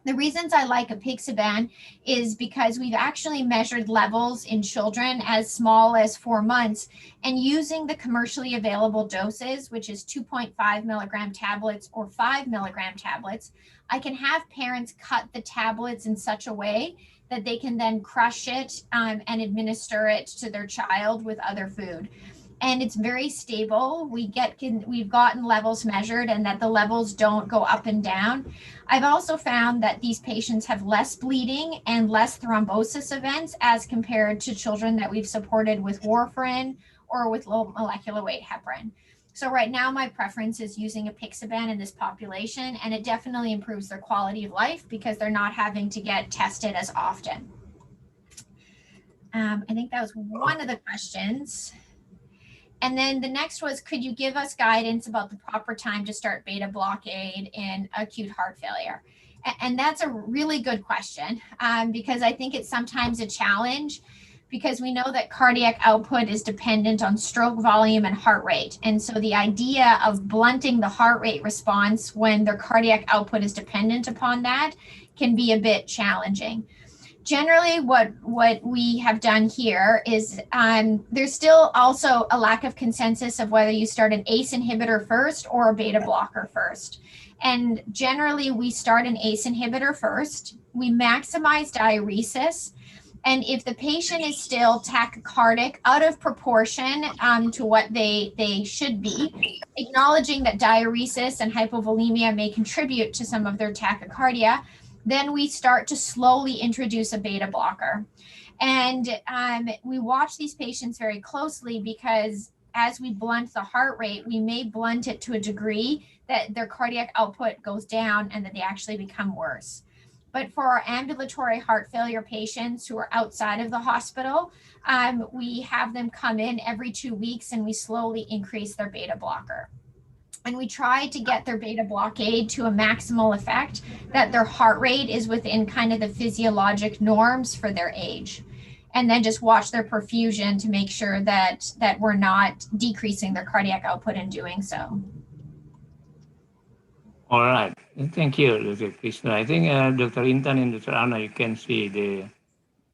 The reasons I like apixaban is because we've actually measured levels in children as small as 4 months, and using the commercially available doses, which is 2.5 milligram tablets or 5 milligram tablets, I can have parents cut the tablets in such a way that they can then crush it and administer it to their child with other food. and it's very stable. We've gotten levels measured and that the levels don't go up and down. I've also found that these patients have less bleeding and less thrombosis events as compared to children that we've supported with warfarin or with low molecular weight heparin. So right now my preference is using apixaban in this population, and it definitely improves their quality of life because they're not having to get tested as often. I think that was one of the questions. And then the next was, could you give us guidance about the proper time to start beta blockade in acute heart failure? And that's a really good question, because I think it's sometimes a challenge, because we know that cardiac output is dependent on stroke volume and heart rate. And so the idea of blunting the heart rate response when their cardiac output is dependent upon that can be a bit challenging. Generally, what we have done here is there's still also a lack of consensus of whether you start an ACE inhibitor first or a beta blocker first. And generally, we start an ACE inhibitor first. We maximize diuresis. And if the patient is still tachycardic out of proportion to what they should be, acknowledging that diuresis and hypovolemia may contribute to some of their tachycardia, then we start to slowly introduce a beta blocker. And we watch these patients very closely, because as we blunt the heart rate, we may blunt it to a degree that their cardiac output goes down and that they actually become worse. But for our ambulatory heart failure patients who are outside of the hospital, we have them come in every 2 weeks and we slowly increase their beta blocker. And we try to get their beta blockade to a maximal effect, that their heart rate is within kind of the physiologic norms for their age. And then just watch their perfusion to make sure that we're not decreasing their cardiac output in doing so. All right. Thank you, Dr. Krishna. I think Dr. Intan and Dr. Anna, you can see the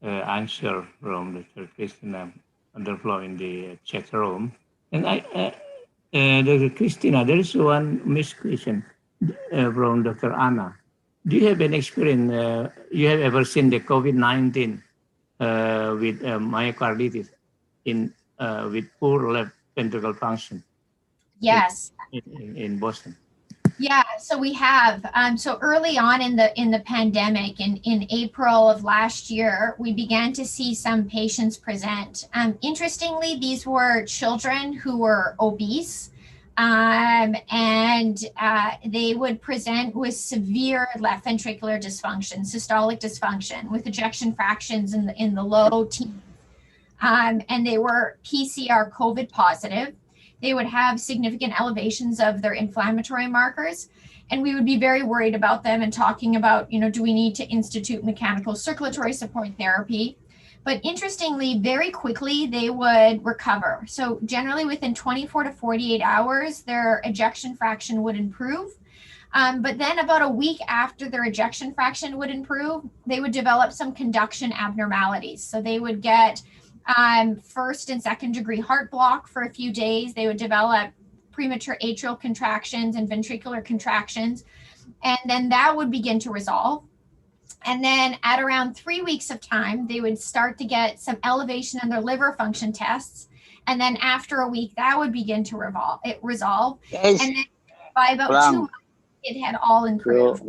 answer from Dr. Krishna on the floor in the chat room. And Dr. Christina, there is one missed question from Dr. Anna. Do you have an experience, you have ever seen the COVID-19 with myocarditis with poor left ventricle function? Yes. In Boston? Yeah, so we have. So early on in the pandemic, in April of last year, we began to see some patients present. Interestingly, these were children who were obese, and they would present with severe left ventricular dysfunction, systolic dysfunction, with ejection fractions in the low teens, and they were PCR COVID positive. They would have significant elevations of their inflammatory markers, and we would be very worried about them and talking about, do we need to institute mechanical circulatory support therapy? But interestingly, very quickly, they would recover. So generally within 24 to 48 hours, their ejection fraction would improve. But then about a week after their ejection fraction would improve, they would develop some conduction abnormalities. So they would get first and second degree heart block for a few days. They would develop premature atrial contractions and ventricular contractions, and then that would begin to resolve. And then at around 3 weeks of time, they would start to get some elevation in their liver function tests. And then after a week, that would begin to resolve. Yes. And then by about 2 months, it had all improved.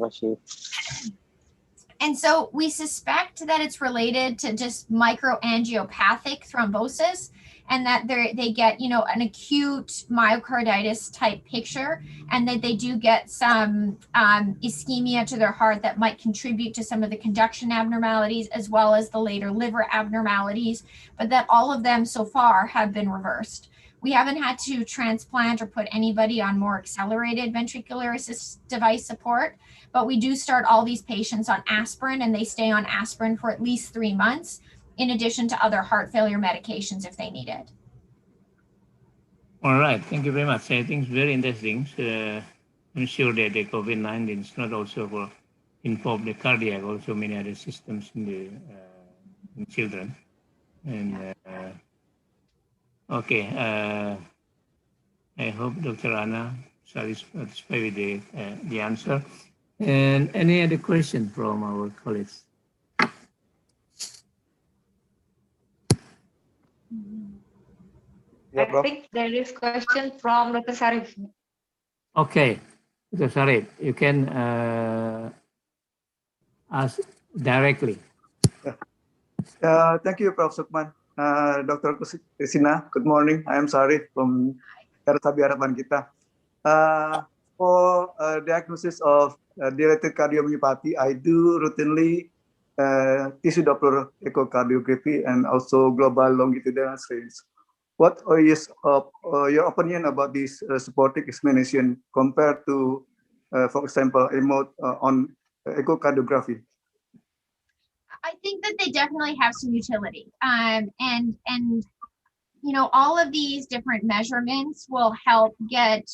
And so we suspect that it's related to just microangiopathic thrombosis, and that they get, an acute myocarditis type picture, and that they do get some ischemia to their heart that might contribute to some of the conduction abnormalities, as well as the later liver abnormalities, but that all of them so far have been reversed. We haven't had to transplant or put anybody on more accelerated ventricular assist device support, but we do start all these patients on aspirin, and they stay on aspirin for at least 3 months, in addition to other heart failure medications if they need it. All right, thank you very much. I think it's very interesting. I'm sure that the COVID-19 is not also for involve the cardiac, also many other systems in the in children. And okay, I hope Dr. Anna satisfied with the answer. And any other question from our colleagues? Yeah, I Prof. think there is question from Dr. Sarif. Okay, Dr. Sarif, you can ask directly. Thank you, Prof. Sukman. Dr. Kristina, good morning. I am Sarif from Terus Harapan Kita. For diagnosis of dilated cardiomyopathy, I do routinely tissue Doppler echocardiography and also global longitudinal strains. What is your opinion about this supporting explanation compared to, for example, on echocardiography? I think that they definitely have some utility. And you know, all of these different measurements will help get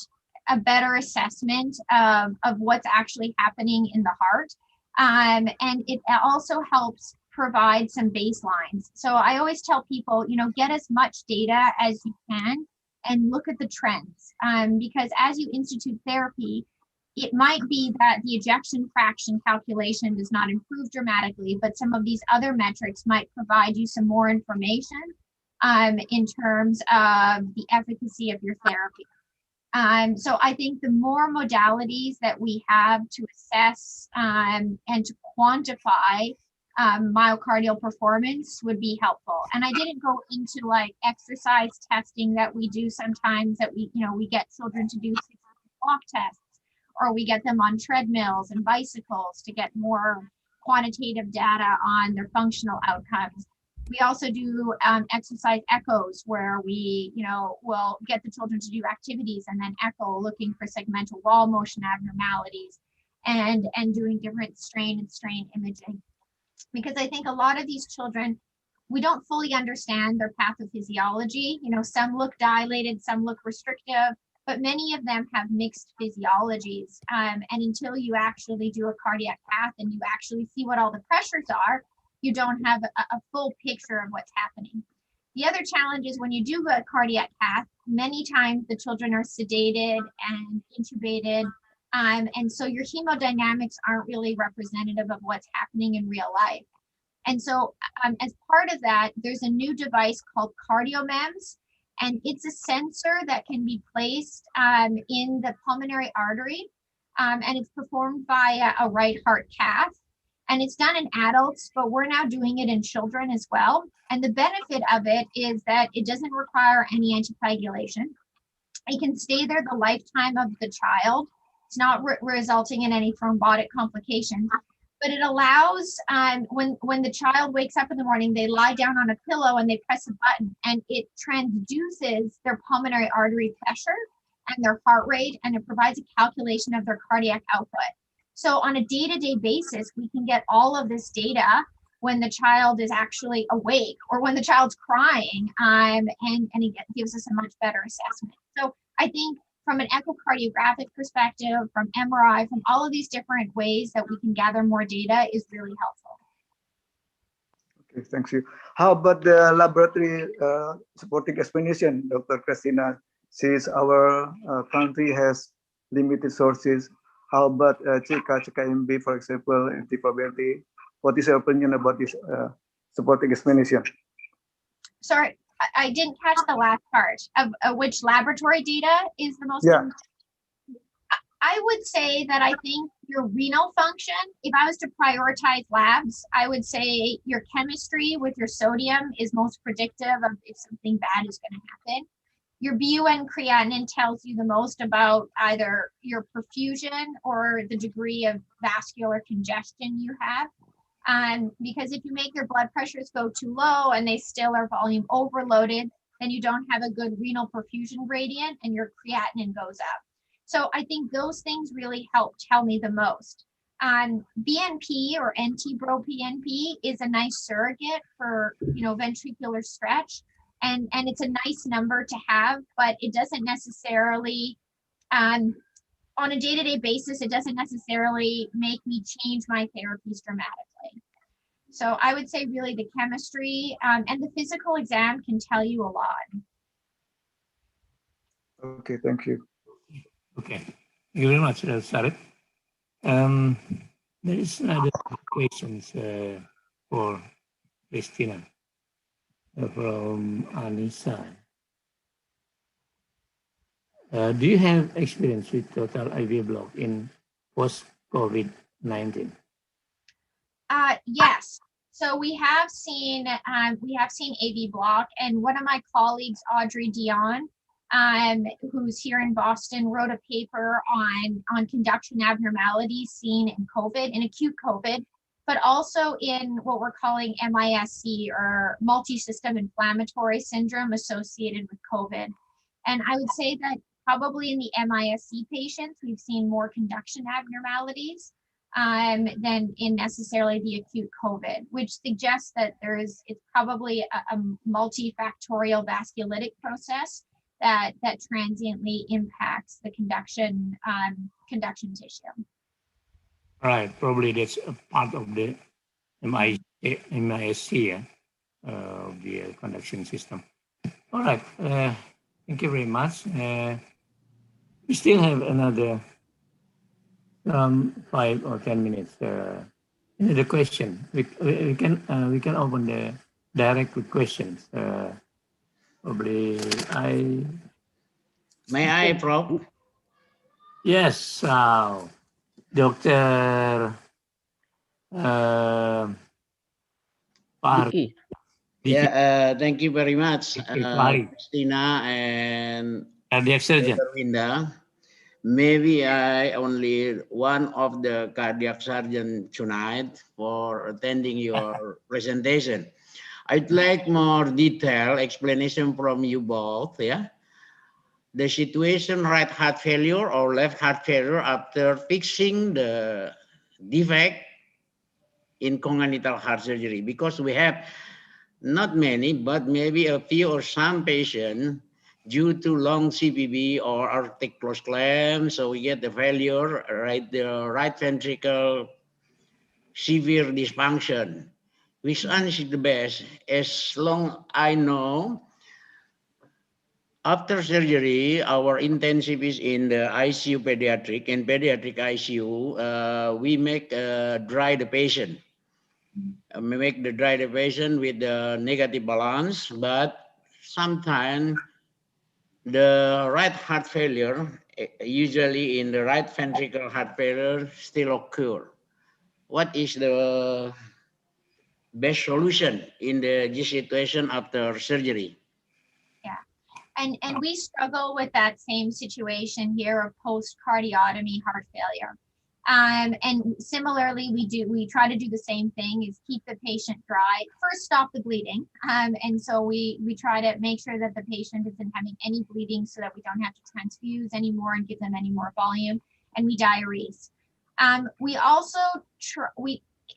a better assessment of what's actually happening in the heart. And it also helps provide some baselines. So I always tell people, you know, get as much data as you can and look at the trends. Because as you institute therapy, it might be that the ejection fraction calculation does not improve dramatically, but some of these other metrics might provide you some more information in terms of the efficacy of your therapy. So I think the more modalities that we have to assess and to quantify myocardial performance would be helpful. And I didn't go into like exercise testing that we do sometimes that we get children to do walk tests, or we get them on treadmills and bicycles to get more quantitative data on their functional outcomes. We also do exercise echoes where we, will get the children to do activities and then echo looking for segmental wall motion abnormalities and doing different strain imaging. Because I think a lot of these children, we don't fully understand their pathophysiology. Some look dilated, some look restrictive, but many of them have mixed physiologies. And until you actually do a cardiac cath and you actually see what all the pressures are, you don't have a full picture of what's happening. The other challenge is when you do a cardiac cath, many times the children are sedated and intubated. And so your hemodynamics aren't really representative of what's happening in real life. And so as part of that, there's a new device called CardioMEMS. And it's a sensor that can be placed in the pulmonary artery, and it's performed by a right heart cath. And it's done in adults, but we're now doing it in children as well. And the benefit of it is that it doesn't require any anticoagulation. It can stay there the lifetime of the child. It's not resulting in any thrombotic complications. But it allows, when the child wakes up in the morning, they lie down on a pillow and they press a button, and it transduces their pulmonary artery pressure and their heart rate, and it provides a calculation of their cardiac output. So on a day-to-day basis, we can get all of this data when the child is actually awake or when the child's crying, and it gives us a much better assessment. So I think from an echocardiographic perspective, from MRI, from all of these different ways that we can gather more data is really helpful. Okay, thank you. How about the laboratory supporting explanation, Dr. Kristina? Since our country has limited sources, how about CKMB, for example, NT-proBNP? What is your opinion about this supporting explanation? Sorry, I didn't catch the last part of which laboratory data is the most important. I would say that I think your renal function, if I was to prioritize labs, I would say your chemistry with your sodium is most predictive of if something bad is going to happen. Your BUN creatinine tells you the most about either your perfusion or the degree of vascular congestion you have. Because if you make your blood pressures go too low and they still are volume overloaded, then you don't have a good renal perfusion gradient and your creatinine goes up. So I think those things really help tell me the most. BNP or NT-proBNP is a nice surrogate for ventricular stretch, and it's a nice number to have, but it doesn't necessarily on a day-to-day basis, it doesn't necessarily make me change my therapies dramatically. So I would say really the chemistry and the physical exam can tell you a lot. Okay, thank you. Okay, thank you very much, Sarif. There is another questions for Kristina from Anissa. Do you have experience with total IV block in post-COVID-19? Yes. So we have seen AV block, and one of my colleagues, Audrey Dion, who's here in Boston, wrote a paper on conduction abnormalities seen in COVID, in acute COVID, but also in what we're calling MISC, or multi-system inflammatory syndrome associated with COVID. And I would say that probably in the MISC patients, we've seen more conduction abnormalities than in necessarily the acute COVID, which suggests that it's probably a multifactorial vasculitic process that transiently impacts the conduction tissue. Right, probably that's a part of the MISC, of the conduction system. All right, thank you very much. We still have another 5 or 10 minutes. The question, we can open the direct with questions. Probably May I, Prof? Yes, Dr. Fahri. Yeah, thank you very much, Christina and cardiac surgeon. Dr. Winda. Maybe I only one of the cardiac surgeon tonight for attending your presentation. I'd like more detailed explanation from you both, yeah? The situation right heart failure or left heart failure after fixing the defect in congenital heart surgery, because we have not many, but maybe a few or some patients due to long CPB or aortic close clamp, so we get the failure, right? The right ventricle severe dysfunction. Which one is the best? As long I know, after surgery, our intensive is in the ICU pediatric. In pediatric ICU, we make dry the patient. We make the dry the patient with the negative balance, but sometimes the right heart failure, usually in the right ventricle heart failure, still occur. What is the best solution in this situation after surgery? Yeah, and we struggle with that same situation here of post-cardiotomy heart failure. And similarly, we try to do the same thing, is keep the patient dry. First, stop the bleeding. And so we try to make sure that the patient isn't having any bleeding so that we don't have to transfuse anymore and give them any more volume, and we diurese. We also,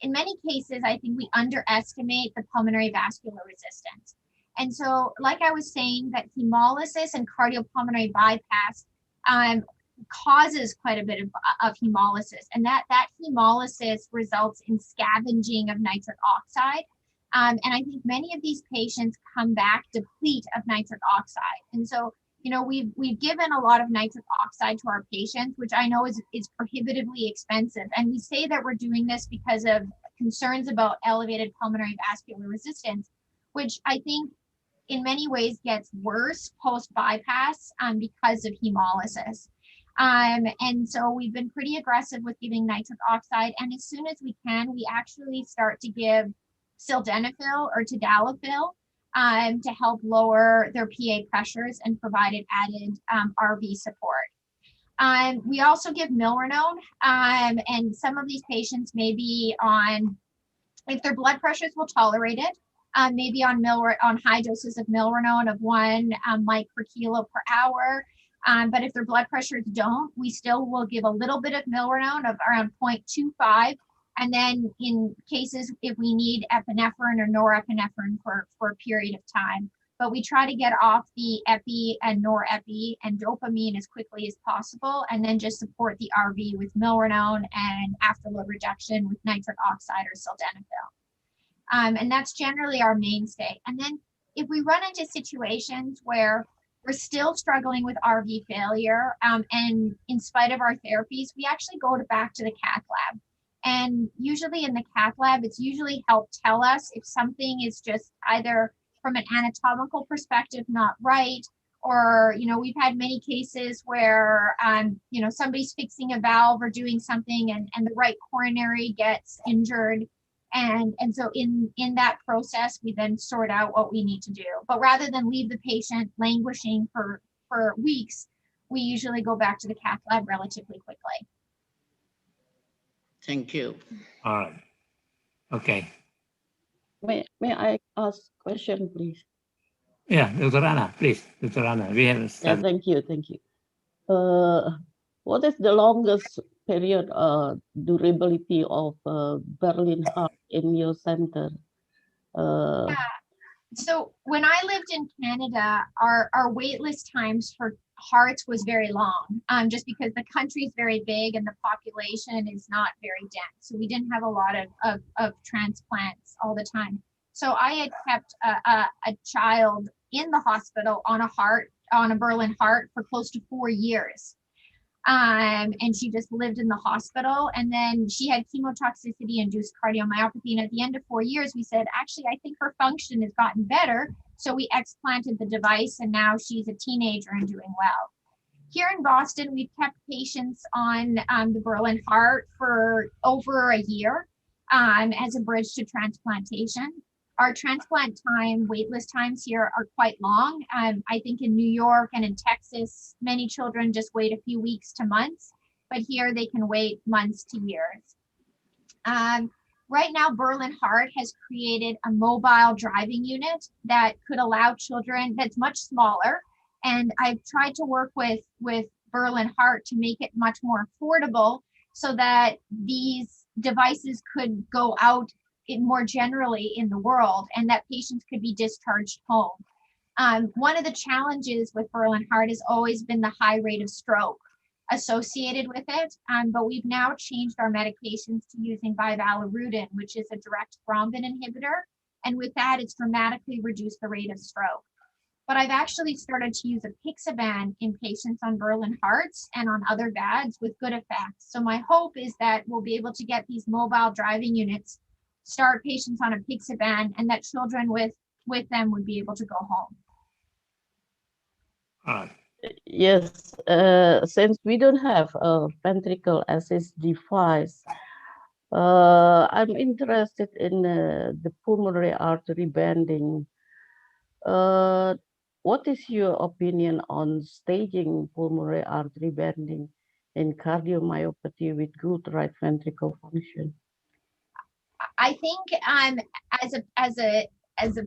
in many cases, I think we underestimate the pulmonary vascular resistance. And so, like I was saying, that hemolysis and cardiopulmonary bypass causes quite a bit of hemolysis, and that hemolysis results in scavenging of nitric oxide. And I think many of these patients come back deplete of nitric oxide. And so, you know, we've given a lot of nitric oxide to our patients, which I know is prohibitively expensive. And we say that we're doing this because of concerns about elevated pulmonary vascular resistance, which I think in many ways gets worse post bypass because of hemolysis. And so we've been pretty aggressive with giving nitric oxide, and as soon as we can, we actually start to give sildenafil or tadalafil to help lower their PA pressures and provide added RV support. We also give milrinone, and some of these patients may be on, if their blood pressures will tolerate it, maybe on high doses of milrinone of 1 mic per kilo per hour. But if their blood pressures don't, we still will give a little bit of milrinone of around 0.25. And then in cases, if we need epinephrine or norepinephrine for a period of time. But we try to get off the epi and norepi and dopamine as quickly as possible, and then just support the RV with milrinone and afterload reduction with nitric oxide or sildenafil. And that's generally our mainstay. And then if we run into situations where we're still struggling with RV failure, and in spite of our therapies, we actually go back to the cath lab. And usually in the cath lab, it's usually helped tell us if something is just either from an anatomical perspective not right, or, we've had many cases where, somebody's fixing a valve or doing something and the right coronary gets injured. And so in that process, we then sort out what we need to do. But rather than leave the patient languishing for weeks, we usually go back to the cath lab relatively quickly. Thank you. All right. Okay. May I ask question, please? Yeah, Dr. Anna, please. Dr. Anna, we have Yeah, started. thank you. What is the longest period durability of Berlin heart in your center? So when I lived in Canada, our wait list times for hearts was very long, just because the country is very big and the population is not very dense. So we didn't have a lot of transplants all the time. So I had kept a child in the hospital on a Berlin heart for close to 4 years. And she just lived in the hospital, and then she had chemotoxicity induced cardiomyopathy. And at the end of 4 years, we said, actually, I think her function has gotten better. So we explanted the device, and now she's a teenager and doing well. Here in Boston, we've kept patients on the Berlin heart for over a year as a bridge to transplantation. Our transplant waitlist times here are quite long. I think in New York and in Texas, many children just wait a few weeks to months, but here they can wait months to years. Right now, Berlin Heart has created a mobile driving unit that could allow children, that's much smaller. And I've tried to work with Berlin Heart to make it much more affordable so that these devices could go out more generally in the world, and that patients could be discharged home. One of the challenges with Berlin Heart has always been the high rate of stroke associated with it, but we've now changed our medications to using bivalirudin, which is a direct thrombin inhibitor, and with that, it's dramatically reduced the rate of stroke. But I've actually started to use apixaban in patients on Berlin Hearts and on other VADs with good effects. So my hope is that we'll be able to get these mobile driving units, start patients on apixaban, and that children with them would be able to go home. Yes, since we don't have a ventricle assist device, I'm interested in the pulmonary artery bending. What is your opinion on staging pulmonary artery bending in cardiomyopathy with good right ventricle function? I think as a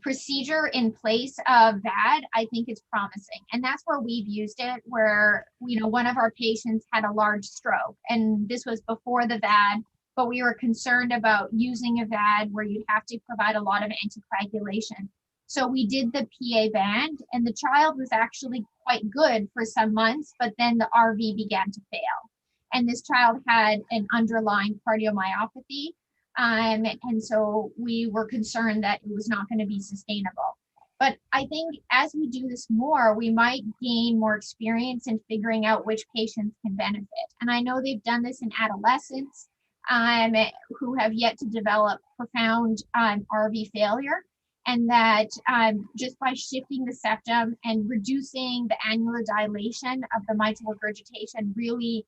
procedure in place of VAD, I think it's promising. And that's where we've used it, where, one of our patients had a large stroke, and this was before the VAD, but we were concerned about using a VAD where you'd have to provide a lot of anticoagulation. So we did the PA band, and the child was actually quite good for some months, but then the RV began to fail. And this child had an underlying cardiomyopathy. And so we were concerned that it was not going to be sustainable. But I think as we do this more, we might gain more experience in figuring out which patients can benefit. And I know they've done this in adolescents who have yet to develop profound RV failure. And that just by shifting the septum and reducing the annular dilation of the mitral regurgitation really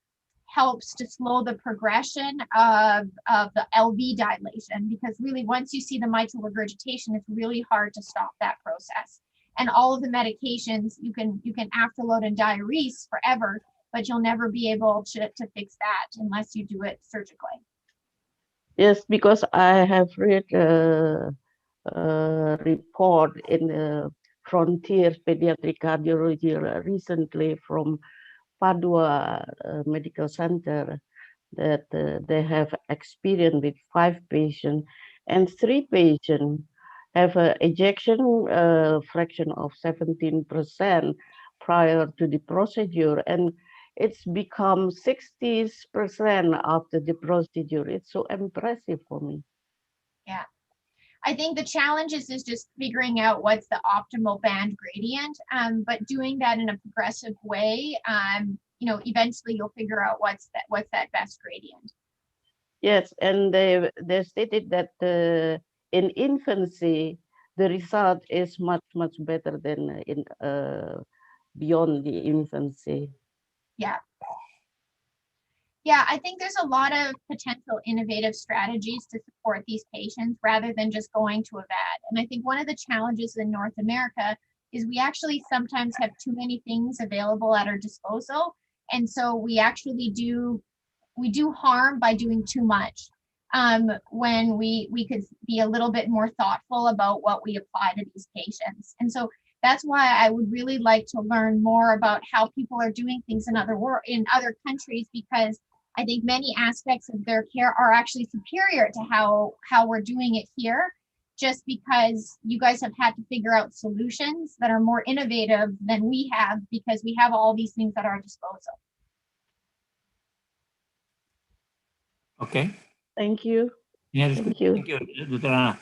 helps to slow the progression of the LV dilation, because really once you see the mitral regurgitation, it's really hard to stop that process. And all of the medications, you can afterload and diurese forever, but you'll never be able to fix that unless you do it surgically. Yes, because I have read report in the Frontier Pediatric Cardiology recently from Padua Medical Center that they have experience with 5 patients, and 3 patients have an ejection fraction of 17% prior to the procedure, and it's become 60% after the procedure. It's so impressive for me. Yeah. I think the challenge is just figuring out what's the optimal band gradient, but doing that in a progressive way, eventually you'll figure out what's that best gradient. Yes, and they stated that in infancy, the result is much better than in beyond the infancy. Yeah. Yeah, I think there's a lot of potential innovative strategies to support these patients rather than just going to a VAD. And I think one of the challenges in North America is we actually sometimes have too many things available at our disposal. And so we actually do harm by doing too much, when we could be a little bit more thoughtful about what we apply to these patients. And so that's why I would really like to learn more about how people are doing things in other countries, because I think many aspects of their care are actually superior to how we're doing it here, just because you guys have had to figure out solutions that are more innovative than we have, because we have all these things at our disposal. Okay. Thank you. Yeah, Thank you. Thank you, Dr.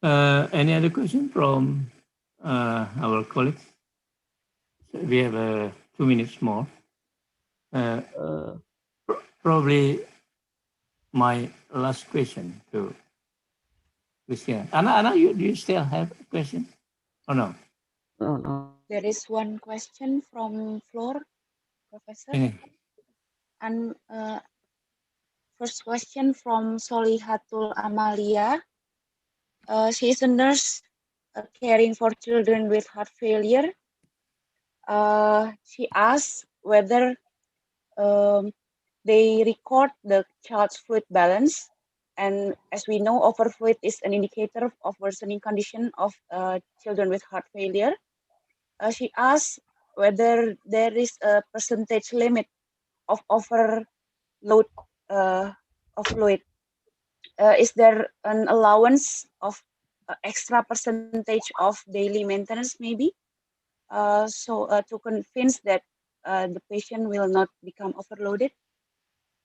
Anna. Any other question from our colleagues? So we have 2 minutes more. Probably my last question to Christian. Anna, do you still have a question? Or no? No. There is one question from Floor, Professor. Okay. And first question from Solihatul Amalia. She is a nurse caring for children with heart failure. She asks whether they record the child's fluid balance. And as we know, overfluid is an indicator of worsening condition of children with heart failure. She asks whether there is a percentage limit of overload of fluid. Is there an allowance of extra percentage of daily maintenance maybe? To convince that the patient will not become overloaded.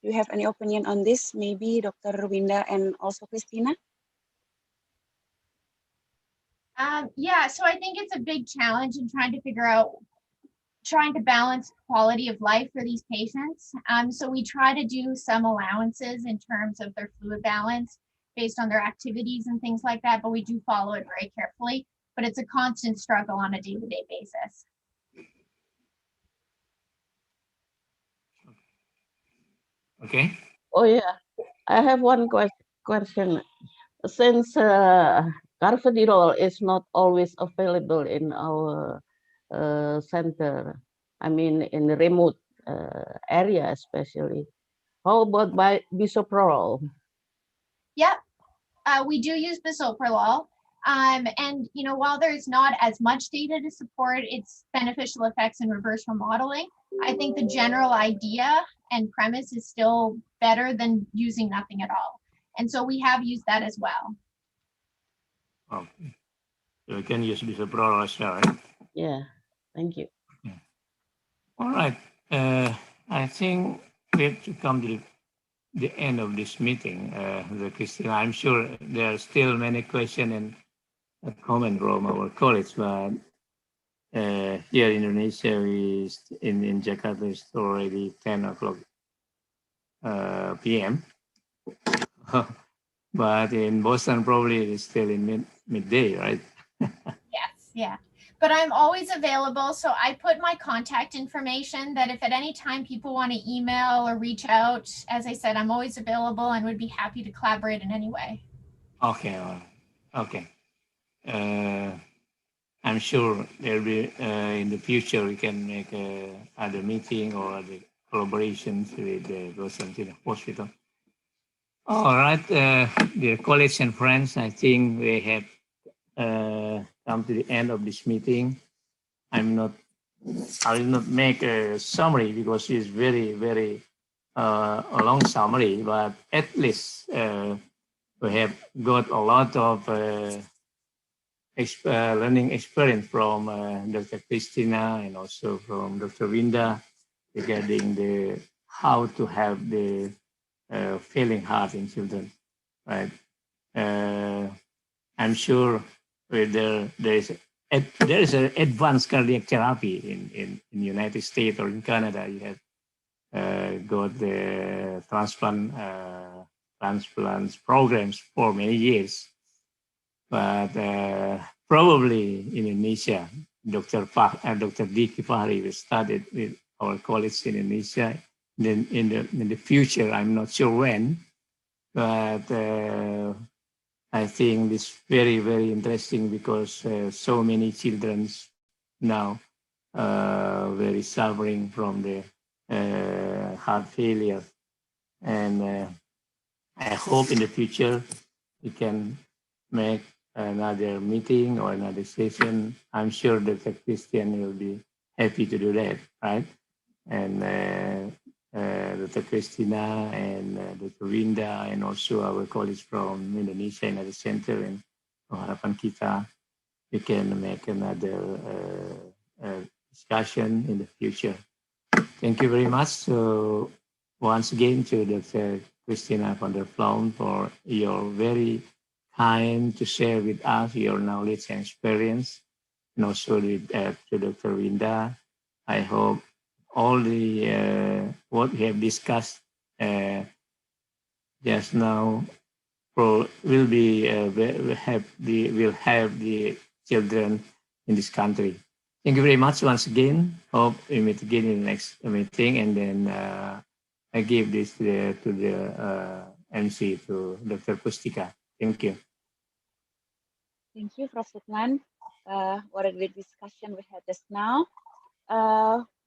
Do you have any opinion on this? Maybe Dr. Winda and also Christina? Yeah, so I think it's a big challenge in trying to balance quality of life for these patients. So we try to do some allowances in terms of their fluid balance based on their activities and things like that, but we do follow it very carefully. But it's a constant struggle on a day-to-day basis. Okay. Oh yeah, I have one question. Since carfentanil is not always available in our center, I mean in the remote area especially, how about bisoprolol? Yep, we do use bisoprolol. And while there's not as much data to support its beneficial effects in reverse remodeling, I think the general idea and premise is still better than using nothing at all. And so we have used that as well. Okay. So we can use bisoprolol as well, right? Yeah, thank you. Yeah. All right. I think we have to come to the end of this meeting, Christina. I'm sure there are still many questions and comments from our colleagues, but here in Indonesia, in Jakarta, it's already 10 o'clock p.m. But in Boston, probably it's still in midday, right? Yes, yeah. But I'm always available. So I put my contact information that if at any time people want to email or reach out, as I said, I'm always available and would be happy to collaborate in any way. Okay. Okay. I'm sure there'll be in the future we can make other meeting or other collaborations with the Boston Hospital. All right, dear colleagues and friends, I think we have come to the end of this meeting. I will not make a summary because it's very, very a long summary, but at least we have got a lot of learning experience from Dr. Christina and also from Dr. Winda regarding how to have the failing heart in children, right? I'm sure there is an advanced cardiac therapy in the United States or in Canada. You have got the transplants programs for many years. but probably in Indonesia, Dr. Diki Fahri will start it with our colleagues in Indonesia. Then in the future, I'm not sure when, but I think this very, very interesting because so many children now very suffering from the heart failure. And I hope in the future we can make another meeting or another session. I'm sure Dr. Christian will be happy to do that, right? And Dr. Christina and Dr. Winda and also our colleagues from Indonesia and other center and harapan kita, we can make another discussion in the future. Thank you very much. So once again to Dr. Christina van der Vloon for your very kind to share with us your knowledge and experience, and also with, to Dr. Winda. I hope all the what we have discussed just now will have the children in this country. Thank you very much once again. Hope we meet again in the next meeting, and then I give this to the MC to Dr. Pustika. Thank you. Thank you, Prof. Sukman. What a great discussion we had just now.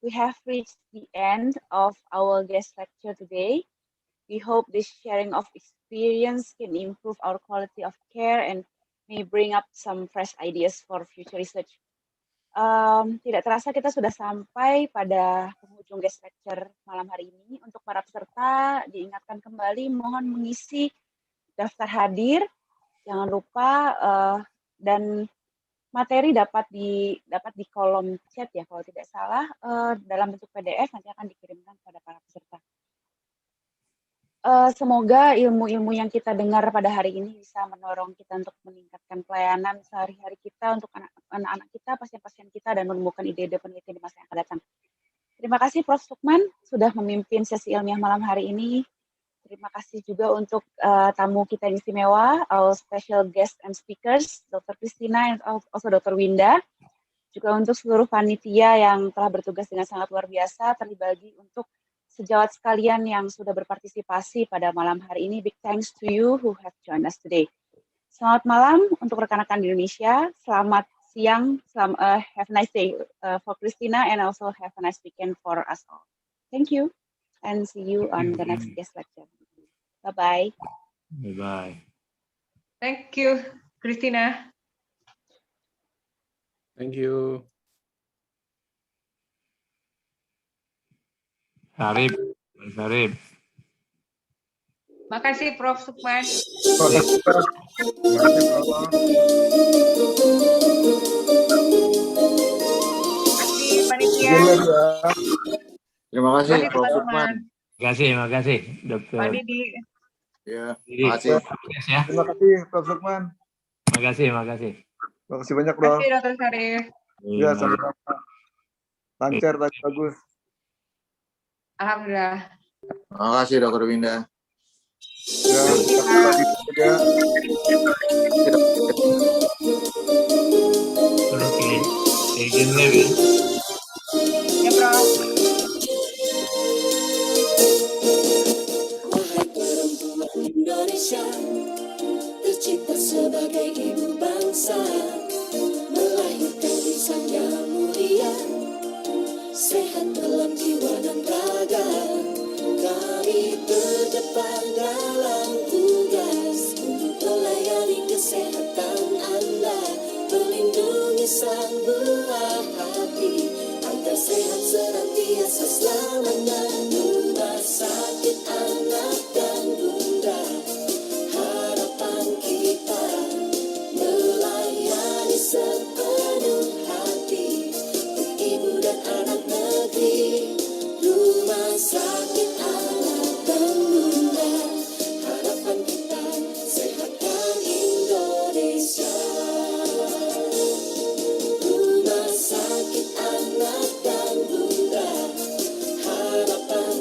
We have reached the end of our guest lecture today. We hope this sharing of experience can improve our quality of care and may bring up some fresh ideas for future research. Tidak terasa kita sudah sampai pada penghujung guest lecture malam hari ini. Untuk para peserta diingatkan kembali mohon mengisi daftar hadir. Jangan lupa dan materi dapat di kolom chat ya kalau tidak salah, dalam bentuk PDF nanti akan dikirimkan kepada para peserta. Semoga ilmu-ilmu yang kita dengar pada hari ini bisa mendorong kita untuk meningkatkan pelayanan sehari-hari kita untuk anak-anak kita, pasien-pasien kita, dan menumbuhkan ide-ide penelitian di masa yang akan datang. Terima kasih Prof. Sukman sudah memimpin sesi ilmiah malam hari ini. Terima kasih juga untuk tamu kita yang istimewa, our special guest and speakers, Dr. Christina and also Dr. Winda. Juga untuk seluruh panitia yang telah bertugas dengan sangat luar biasa, terbagi untuk sejawat sekalian yang sudah berpartisipasi pada malam hari ini. Big thanks to you who have joined us today. Selamat malam untuk rekan-rekan di Indonesia. Selamat siang, have a nice day for Christina and also have a nice weekend for us all. Thank you and see you on the next guest lecture. Bye-bye. Bye-bye. Thank you, Christina. Thank you. Sarip. Makasih Prof. Sukman. Makasih, Prof. Makasih panitia. Terima kasih Prof. Sukman. Terima kasih Dr. Pak Didi. Ya, terima kasih. Terima kasih Prof. Sukman. Terima kasih. Terima kasih banyak, Terima Prof. kasih Dr. Sarif. Ya, sama-sama. Lancar tadi, bagus. Alhamdulillah. Terima kasih Dr. Winda. Ya, ya. Oke, Regenerative. Ya, Prof. Wahai perempuan Indonesia, tercipta sebagai ibu bangsa, melahirkan lisan yang mulia, sehat dalam jiwa dan raga. Kami berdepan dalam tugas untuk melayani kesehatan Anda, melindungi sang buah hati agar sehat senantiasa selamanya. Rumah sakit anak dan bunda, harapan kita melayani sepenuh hati untuk ibu dan anak negeri. Rumah sakit anak dan bunda, harapan kita sehatkan Indonesia. Rumah sakit anak dan bunda, harapan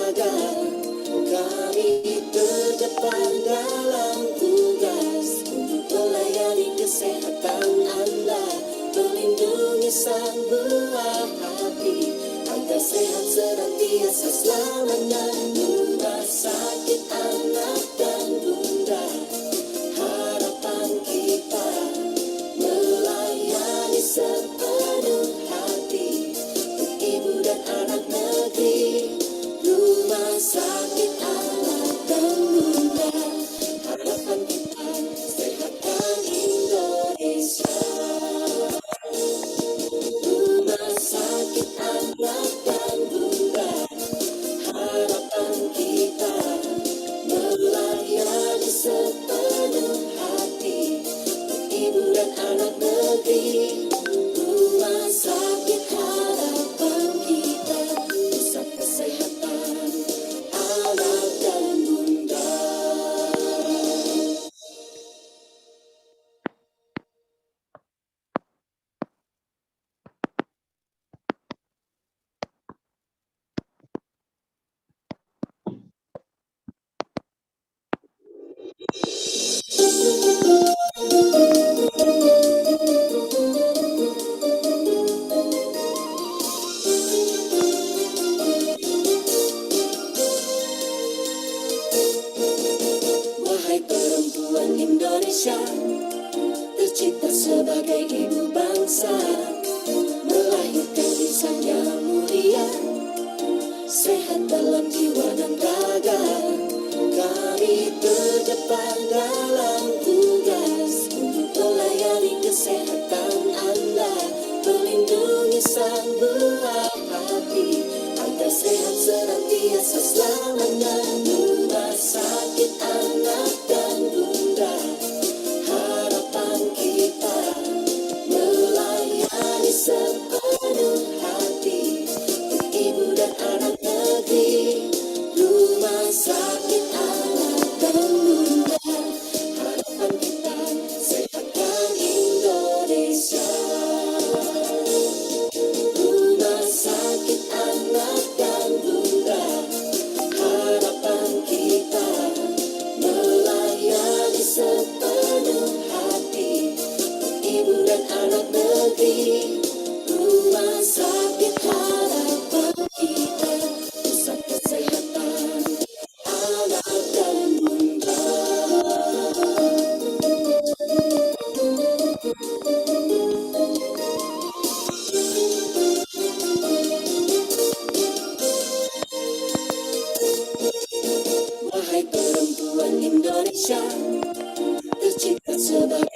raga. Kami terdepan dalam tugas untuk melayani kesehatan Anda, melindungi sang buah hati agar sehat senantiasa selamanya. Rumah sakit anak dan bunda, harapan kita melayani sepenuh hati untuk ibu dan anak negeri. Rumah sakit anak dan bunda, harapan kita sehatkan Indonesia. Rumah sakit anak dan bunda, harapan kita melayani sepenuh hati untuk ibu dan anak negeri. Rumah sakit harapan kita, pusat kesehatan anak dan bunda. Wahai perempuan Indonesia, tercipta sebagai ibu bangsa, melahirkan lisannya mulia, sehat dalam jiwa dan raga. Kami terdepan dalam tugas untuk melayani kesehatan Anda, melindungi sang buah hati agar sehat senantiasa selamanya. Rumah sakit anak dan bunda, harapan kita melayani sepenuh hati untuk ibu dan anak negeri. Rumah sakit anak dan bunda, harapan kita sehatkan Indonesia. Rumah sakit anak dan bunda, harapan kita melayani sepenuh hati untuk ibu dan anak negeri. Rumah sakit harapan kita, pusat kesehatan anak dan bunda. Wahai perempuan Indonesia, tercipta sebagai